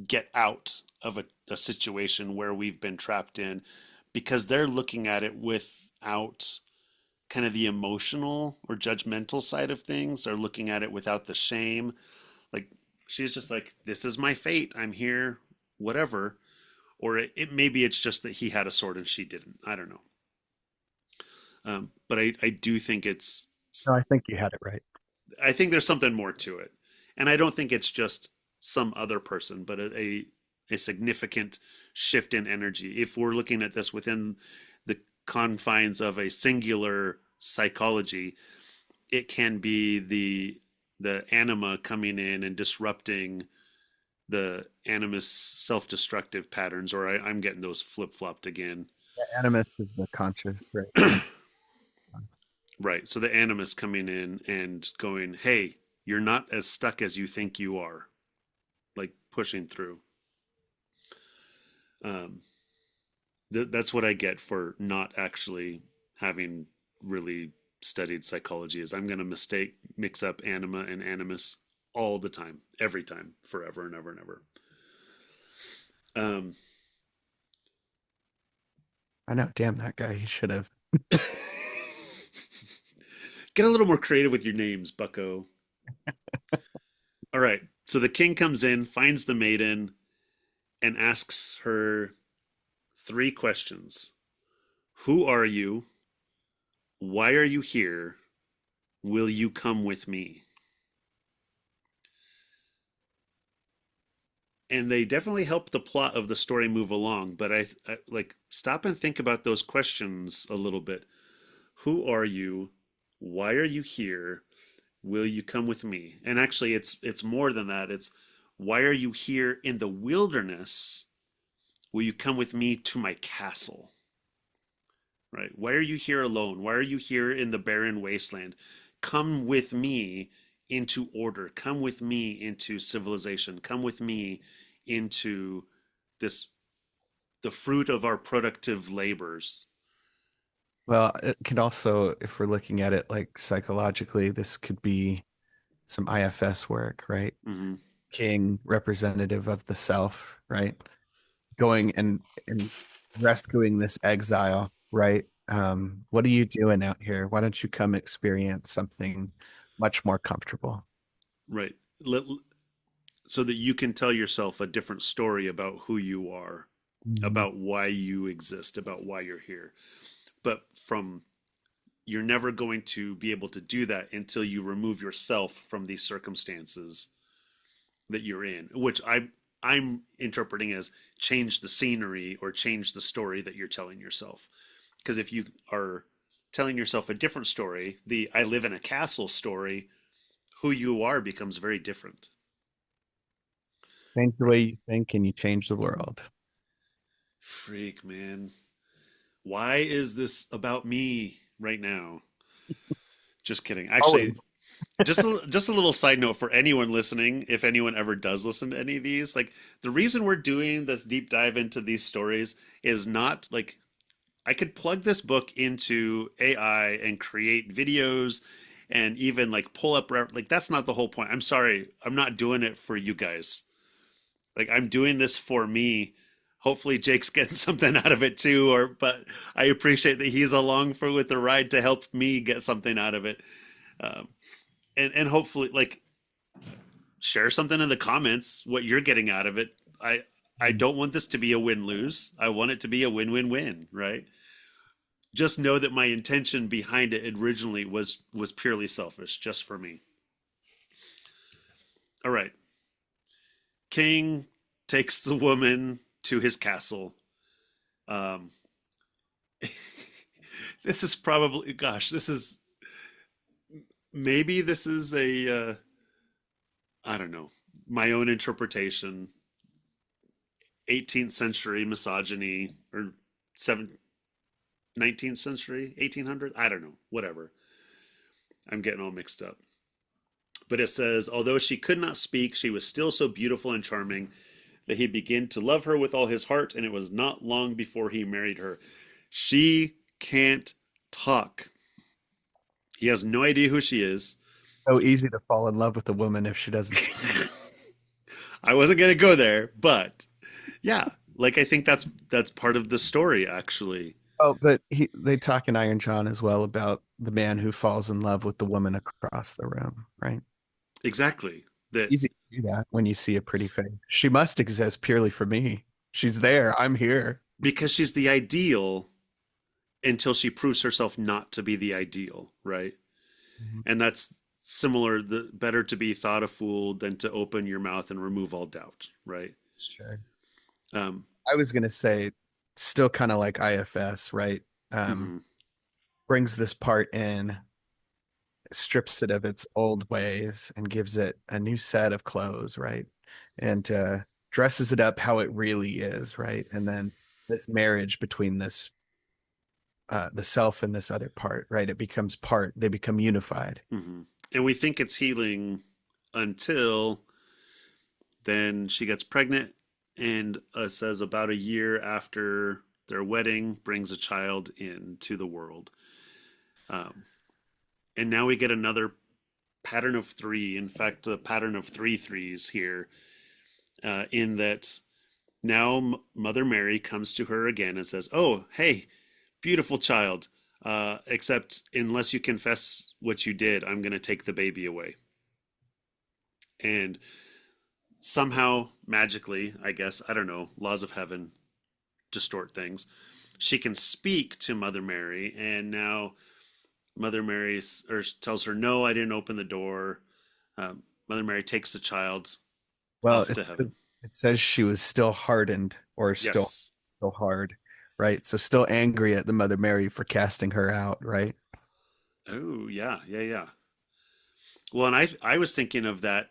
get out of a situation where we've been trapped in because they're looking at it without kind of the emotional or judgmental side of things. They're looking at it without the shame. Like she's just like, this is my fate. I'm here, whatever. Or maybe it's just that he had a sword and she didn't. I don't know. But I do think No, I think you had it right. I think there's something more to it, and I don't think it's just some other person, but a significant shift in energy. If we're looking at this within the confines of a singular psychology, it can be the anima coming in and disrupting the animus self-destructive patterns, or I'm getting those flip-flopped again. Yeah, animus is the conscious, right? Right. So the animus coming in and going, hey, you're not as stuck as you think you are, like pushing through. Um, that's what I get for not actually having really studied psychology is I'm going to mix up anima and animus all the time, every time, forever and ever and ever. Um, I know. Damn that guy. He should have. get a little more creative with your names, bucko. All right. So the king comes in, finds the maiden, and asks her three questions. Who are you? Why are you here? Will you come with me? And they definitely help the plot of the story move along, but I like stop and think about those questions a little bit. Who are you? Why are you here? Will you come with me? And actually it's more than that. It's why are you here in the wilderness? Will you come with me to my castle? Right? Why are you here alone? Why are you here in the barren wasteland? Come with me into order. Come with me into civilization. Come with me into this the fruit of our productive labors. Well, it can also, if we're looking at it like psychologically, this could be some IFS work, right? Hmm. King, representative of the self, right? Going and rescuing this exile, right? What are you doing out here? Why don't you come experience something much more comfortable? Right. Let, so that you can tell yourself a different story about who you are, Mhm. about why you exist, about why you're here. But from you're never going to be able to do that until you remove yourself from these circumstances that you're in, which I'm interpreting as change the scenery or change the story that you're telling yourself. Because if you are telling yourself a different story, the I live in a castle story, who you are becomes very different. Change the Right? way you think and you change the world. Freak, man. Why is this about me right now? Just kidding. Always. Actually, just a little side note for anyone listening, if anyone ever does listen to any of these, like the reason we're doing this deep dive into these stories is not like I could plug this book into AI and create videos and even like pull up like that's not the whole point. I'm sorry. I'm not doing it for you guys. Like I'm doing this for me. Hopefully Jake's getting something out of it too or but I appreciate that he's along for with the ride to help me get something out of it. Um, and hopefully like share something in the comments what you're getting out of it. I don't want this to be a win-lose. I want it to be a win-win-win, right? Just know that my intention behind it originally was purely selfish, just for me. All right. King takes the woman to his castle. Um, this is probably, gosh, this is maybe this is a I don't know, my own interpretation. 18th century misogyny or 7 19th century 1800. I don't know, whatever. I'm getting all mixed up. But it says, although she could not speak, she was still so beautiful and charming that he began to love her with all his heart, and it was not long before he married her. She can't talk. He has no idea who she is. So easy to fall in love with a woman if she doesn't speak. I wasn't gonna go there, but yeah, like I think that's part of the story actually. Oh, but they talk in Iron John as well about the man who falls in love with the woman across the room, right? Exactly. That Easy to do that when you see a pretty face. She must exist purely for me. She's there. I'm here. because she's the ideal until she proves herself not to be the ideal, right? Mhm. And that's similar. The better to be thought a fool than to open your mouth and remove all doubt, right? Sure. Um, I was gonna say, still kind of like IFS, right? Um, mhm, brings this part in, strips it of its old ways, and gives it a new set of clothes, right? And dresses it up how it really is, right? And then this marriage between this the self and this other part, right? It becomes part, they become unified. mhm. And we think it's healing until then she gets pregnant and says about a year after their wedding brings a child into the world. Um, and now we get another pattern of three. In fact, a pattern of three threes here, in that now Mother Mary comes to her again and says, "Oh, hey, beautiful child. Except unless you confess what you did, I'm going to take the baby away." And somehow, magically, I guess, I don't know, laws of heaven distort things. She can speak to Mother Mary, and now Mother Mary or tells her, "No, I didn't open the door." Mother Mary takes the child Well, off to heaven. it says she was still hardened or Yes. still hard, right? So still angry at the Mother Mary for casting her out, right? Oh, yeah, yeah, yeah. Well, and I was thinking of that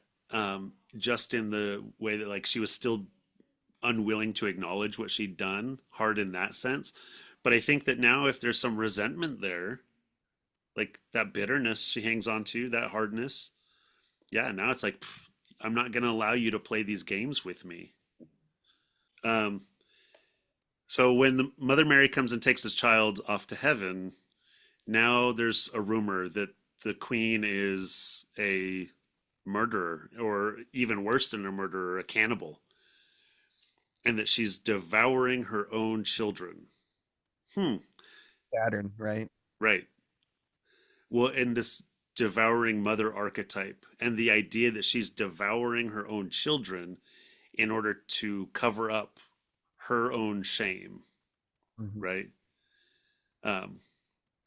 just in the way that like she was still unwilling to acknowledge what she'd done, hard in that sense. But I think that now if there's some resentment there, like that bitterness she hangs on to, that hardness, yeah, now it's like pff, I'm not going to allow you to play these games with me. Um, So when the Mother Mary comes and takes his child off to heaven, now there's a rumor that the queen is a murderer, or even worse than a murderer, a cannibal, and that she's devouring her own children. Hmm, Saturn, right? right. Well, in this devouring mother archetype, and the idea that she's devouring her own children in order to cover up her own shame, Hmm. right? Um,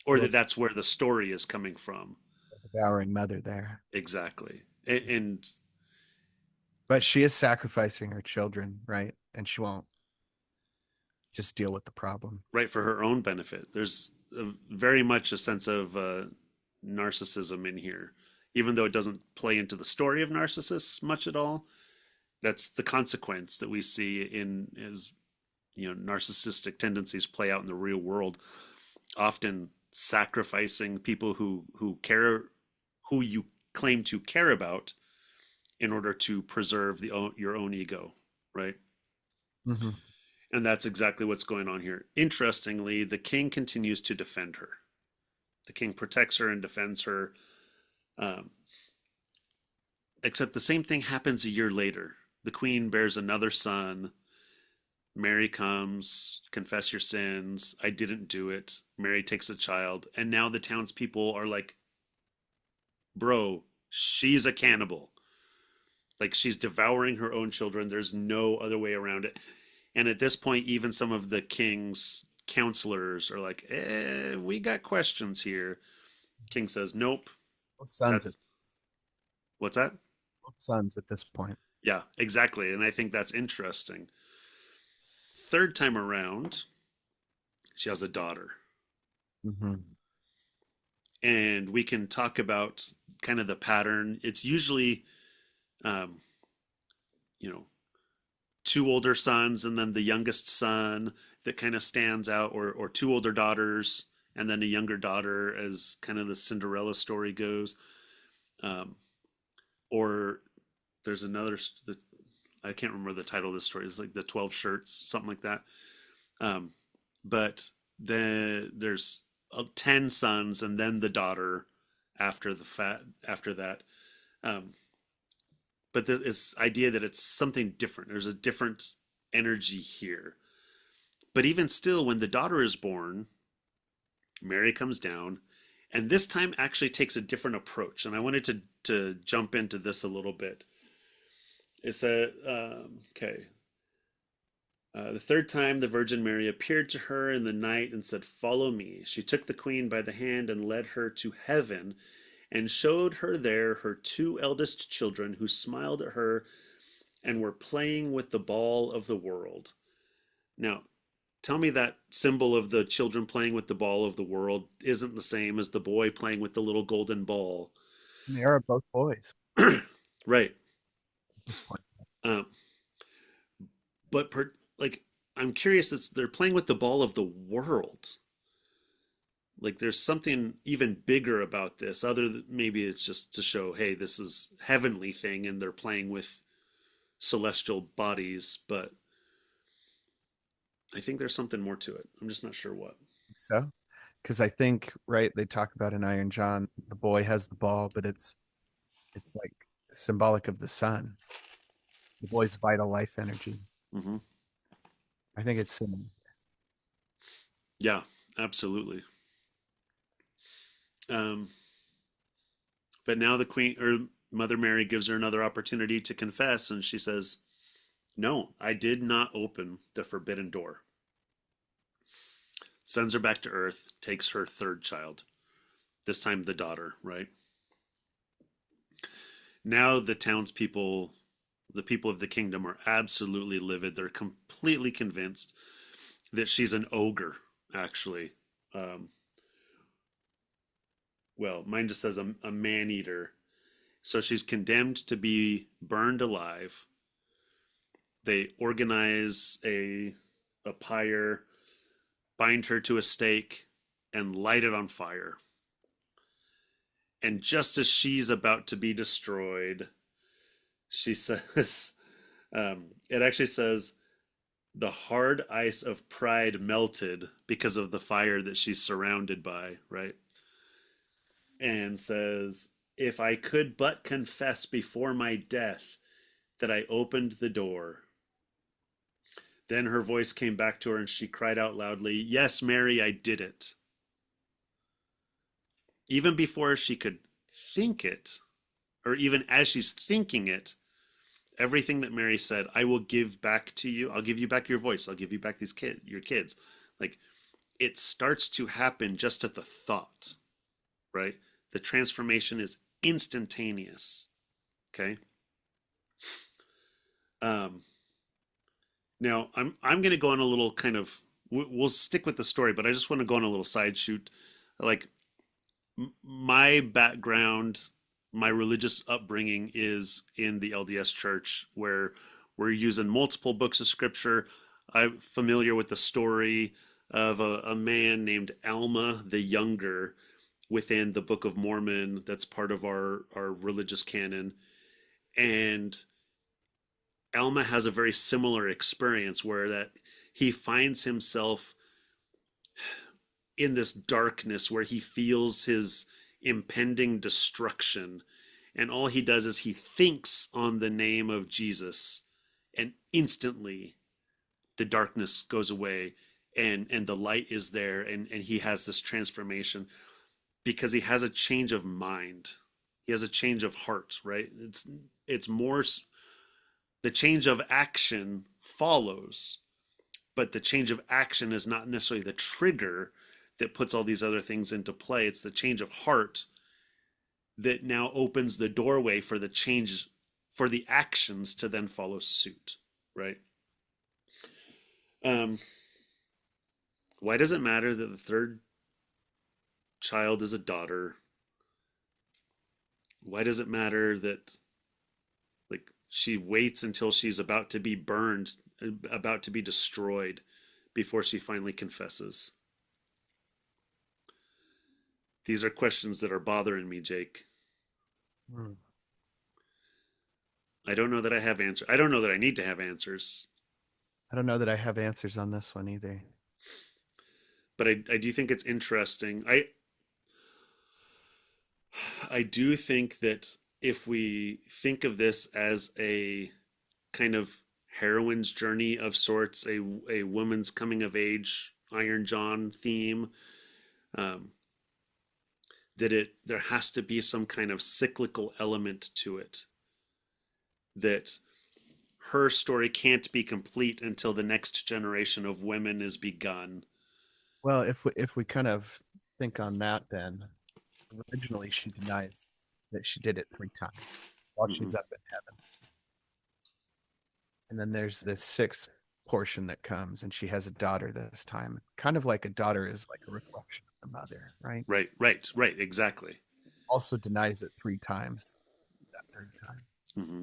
A or little that that's where the story is coming from. devouring mother there. Exactly. And But she is sacrificing her children, right? And she won't just deal with the problem. right, for her own benefit. There's very much a sense of narcissism in here, even though it doesn't play into the story of narcissists much at all. That's the consequence that we see in as narcissistic tendencies play out in the real world, often sacrificing people who care, who you claim to care about, in order to preserve your own ego, right? Hmm. And that's exactly what's going on here. Interestingly, the king continues to defend her. The king protects her and defends her. Um, except the same thing happens a year later. The queen bears another son. Mary comes, confess your sins. I didn't do it. Mary takes a child. And now the townspeople are like, bro, she's a cannibal. Like, she's devouring her own children. There's no other way around it. And at this point, even some of the king's counselors are like, we got questions here. King says, nope. Both sons at That's what's that? both sons at this point. Yeah, exactly. And I think that's interesting. Third time around, she has a daughter. Hmm. And we can talk about kind of the pattern. It's usually, um, you know, two older sons and then the youngest son that kind of stands out, or two older daughters and then a younger daughter, as kind of the Cinderella story goes. Um, or there's another, the, I can't remember the title of this story. It's like the 12 shirts, something like that. Um, but then there's 10 sons and then the daughter after that. Um, but this idea that it's something different. There's a different energy here. But even still, when the daughter is born, Mary comes down, and this time actually takes a different approach. And I wanted to jump into this a little bit. It's a okay. The third time the Virgin Mary appeared to her in the night and said, "Follow me." She took the queen by the hand and led her to heaven, and showed her there her two eldest children, who smiled at her and were playing with the ball of the world. Now, tell me that symbol of the children playing with the ball of the world isn't the same as the boy playing with the little golden ball. And they are both boys Right. at this point. Um, but like, I'm curious. It's they're playing with the ball of the world. Like, there's something even bigger about this. Other than maybe it's just to show, hey, this is heavenly thing, and they're playing with celestial bodies. But I think there's something more to it. I'm just not sure what. So, because I think, right, they talk about in Iron John, the boy has the ball, but it's like symbolic of the sun, the boy's vital life energy. Hmm. I think it's similar. Yeah, absolutely. Um, but now the queen, or Mother Mary, gives her another opportunity to confess, and she says, "No, I did not open the forbidden door." Sends her back to Earth, takes her third child. This time, the daughter. Right now, the townspeople, the people of the kingdom, are absolutely livid. They're completely convinced that she's an ogre. Actually, um, well, mine just says a man eater. So she's condemned to be burned alive. They organize a pyre, bind her to a stake, and light it on fire. And just as she's about to be destroyed, she says, it actually says, the hard ice of pride melted because of the fire that she's surrounded by, right? And says, "If I could but confess before my death that I opened the door." Then her voice came back to her and she cried out loudly, "Yes, Mary, I did it." Even before she could think it, or even as she's thinking it, everything that Mary said, "I will give back to you. I'll give you back your voice. I'll give you back your kids." Like, it starts to happen just at the thought, right? The transformation is instantaneous. Okay. Um, Now I'm going to go on a little kind of, we'll stick with the story, but I just want to go on a little side shoot. Like, my background, my religious upbringing is in the LDS church, where we're using multiple books of scripture. I'm familiar with the story of a man named Alma the Younger within the Book of Mormon, that's part of our religious canon. And Alma has a very similar experience where that he finds himself in this darkness where he feels his impending destruction, and all he does is he thinks on the name of Jesus, and instantly the darkness goes away, and the light is there, and he has this transformation because he has a change of mind. He has a change of heart, right? It's more, the change of action follows, but the change of action is not necessarily the trigger that puts all these other things into play. It's the change of heart that now opens the doorway for the change, for the actions to then follow suit, right? um why does it matter that the third child is a daughter? Why does it matter that, like, she waits until she's about to be burned, about to be destroyed, before she finally confesses? These are questions that are bothering me, Jake. Hmm. I don't know that I have answers. I don't know that I need to have answers, I don't know that I have answers on this one either. but I do think it's interesting. I do think that if we think of this as a kind of heroine's journey of sorts, a woman's coming of age, Iron John theme, um, that there has to be some kind of cyclical element to it. That her story can't be complete until the next generation of women is begun. Well, if we kind of think on that, then originally she denies that she did it 3 times while Mm-hmm. she's up in heaven. And then there's this sixth portion that comes, and she has a daughter this time. Kind of like a daughter is like a reflection of the mother, right? Right, right, right, exactly. Also denies it 3 times that third time. Mm-hmm.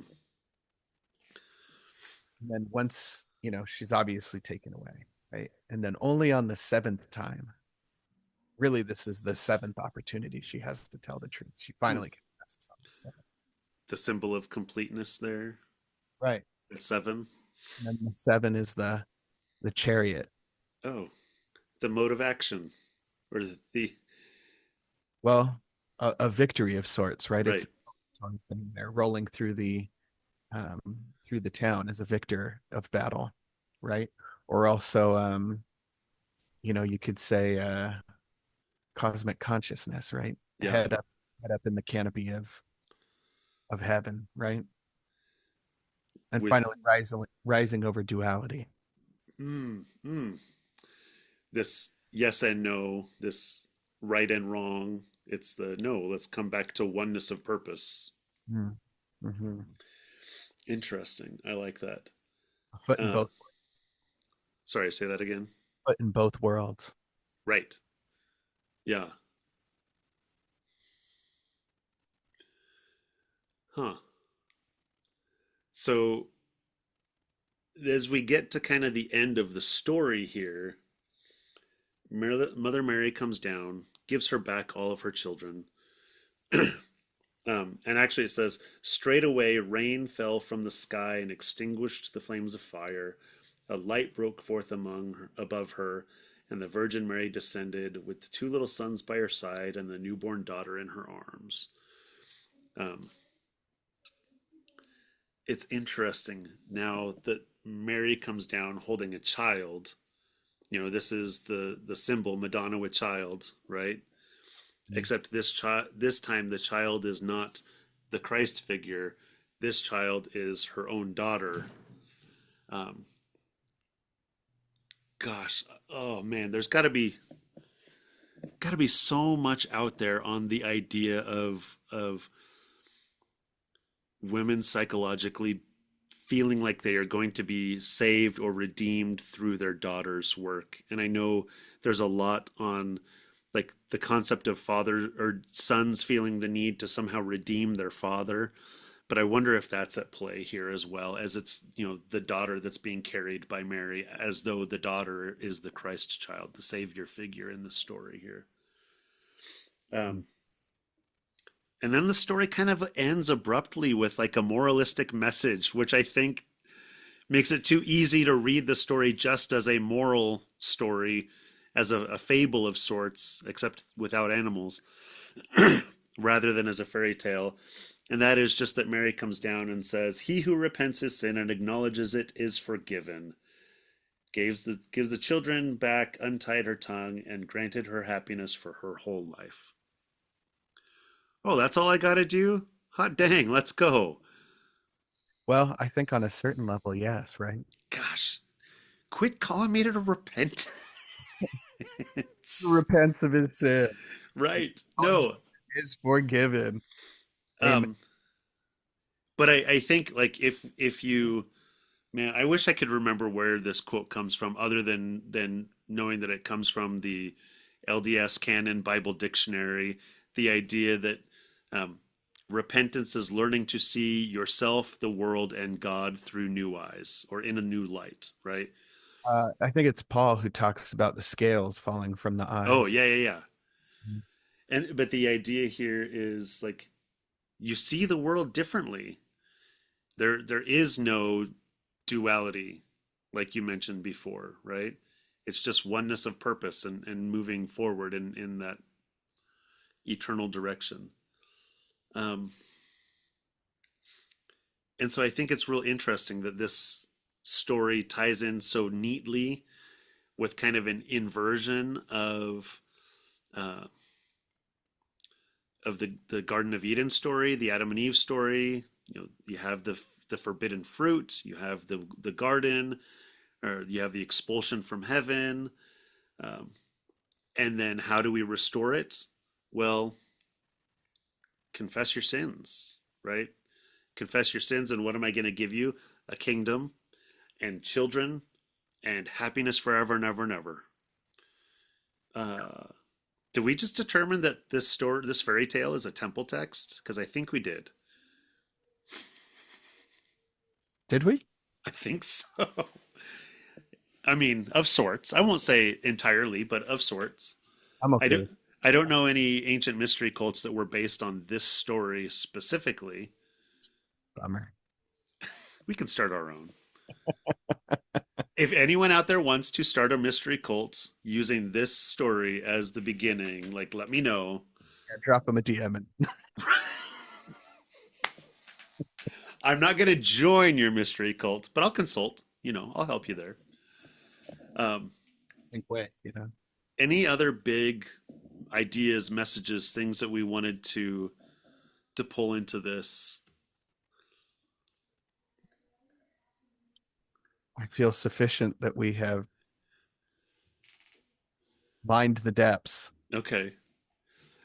And then once, she's obviously taken away, right? And then only on the seventh time, really, this is the seventh opportunity she has to tell the truth. She Hmm. finally confesses on the seventh. The symbol of completeness there Right. at seven. And then the seven is the chariot. Oh, the mode of action, or the Well, a victory of sorts, right? It's right. its own thing. They're rolling um, through the town as a victor of battle, right? Or also, you could say cosmic consciousness, right? Yeah. Head up in the canopy of heaven, right? And With finally rising over duality. mm, mm, this yes and no, this right and wrong. It's the no. Let's come back to oneness of purpose. Mm-hmm. Interesting. I like that. A foot in Uh, both Sorry, say that again. foot in both worlds. Right. Yeah. Huh. So as we get to kind of the end of the story here, Mother Mary comes down, gives her back all of her children. And actually, it says, "Straight away rain fell from the sky and extinguished the flames of fire. A light broke forth above her, and the Virgin Mary descended with the two little sons by her side and the newborn daughter in her arms. Um, it's interesting now that Mary comes down holding a child. This is the symbol Madonna with child, right? Except this time the child is not the Christ figure. This child is her own daughter. Um, Gosh, oh man, there's got to be so much out there on the idea of women psychologically feeling like they are going to be saved or redeemed through their daughter's work. And I know there's a lot on like the concept of father or sons feeling the need to somehow redeem their father. But I wonder if that's at play here as well, as it's, the daughter that's being carried by Mary, as though the daughter is the Christ child, the savior figure in the story here. Um, and then the story kind of ends abruptly with like a moralistic message, which I think makes it too easy to read the story just as a moral story, as a fable of sorts, except without animals, rather than as a fairy tale. And that is just that Mary comes down and says, "He who repents his sin and acknowledges it is forgiven." Gives the children back, untied her tongue, and granted her happiness for her whole life. Oh, that's all I gotta do? Hot dang, let's go. Well, I think on a certain level, yes, right? Gosh, quit calling me to repent. Repents of his sin. Right. No. Is forgiven. Amen. Um, but I think like if you man, I wish I could remember where this quote comes from, other than knowing that it comes from the LDS Canon Bible Dictionary. The idea that um, repentance is learning to see yourself, the world, and God through new eyes or in a new light, right? I think it's Paul who talks about the scales falling from the Oh eyes. yeah, yeah, yeah. And but the idea here is like you see the world differently. There is no duality, like you mentioned before, right? It's just oneness of purpose and moving forward in that eternal direction. Um, and so I think it's real interesting that this story ties in so neatly with kind of an inversion uh, of the Garden of Eden story, the Adam and Eve story. You have the forbidden fruit, you have the garden, or you have the expulsion from heaven, um, and then how do we restore it? Well, confess your sins, right? Confess your sins, and what am I going to give you? A kingdom and children and happiness forever and ever and ever. Uh, did we just determine that this fairy tale, is a temple text? Because I think we did. Did we? I think so. I mean, of sorts. I won't say entirely, but of sorts. I'm I okay don't. with I don't know any ancient mystery cults that were based on this story specifically. bummer. We can start our own. If anyone out there wants to start a mystery cult using this story as the beginning, like let me know. Yeah, drop him a DM and I'm not going to join your mystery cult, but I'll consult. I'll help you there. Um, think quit. any other big ideas, messages, things that we wanted to pull into this? I feel sufficient that we have mined the depths. Okay.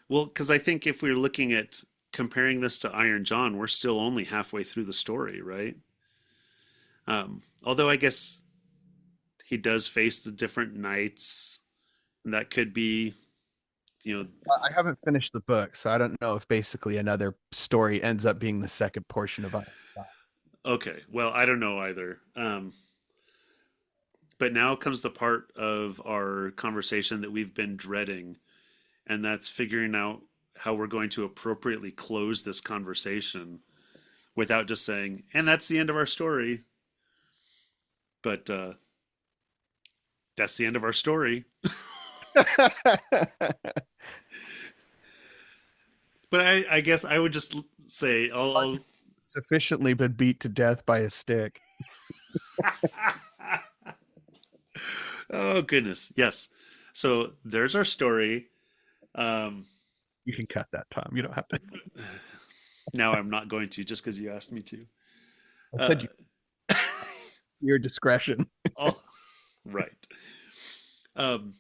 Well, because I think if we're looking at comparing this to Iron John, we're still only halfway through the story, right? Although I guess he does face the different knights, and that could be, you know, I haven't finished the book, so I don't know if basically another story ends up being the second portion of Iron Man. okay. Well, I don't know either. But now comes the part of our conversation that we've been dreading, and that's figuring out how we're going to appropriately close this conversation without just saying, and that's the end of our story. But That's the end of our story. But I guess I would just say, Sufficiently been beat to death by a stick. oh goodness, yes. So there's our story. Um, You can cut that, Tom. You don't have to. now I'm not going to just because you asked me to. I Uh, said your discretion. all right. Um,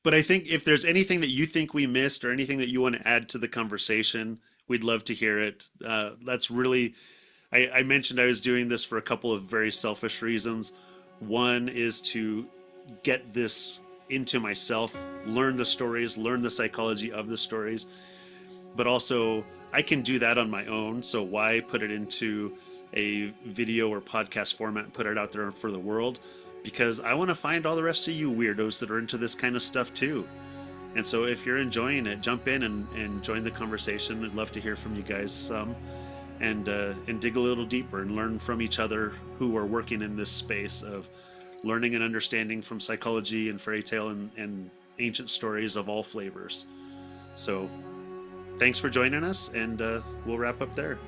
but I think if there's anything that you think we missed or anything that you want to add to the conversation, we'd love to hear it. That's really, I mentioned I was doing this for a couple of very selfish reasons. One is to get this into myself, learn the stories, learn the psychology of the stories, but also I can do that on my own. So why put it into a video or podcast format and put it out there for the world? Because I want to find all the rest of you weirdos that are into this kind of stuff too. And so if you're enjoying it, jump in and join the conversation. I'd love to hear from you guys some and dig a little deeper and learn from each other who are working in this space of learning and understanding from psychology and fairy tale and ancient stories of all flavors. So thanks for joining us, and we'll wrap up there.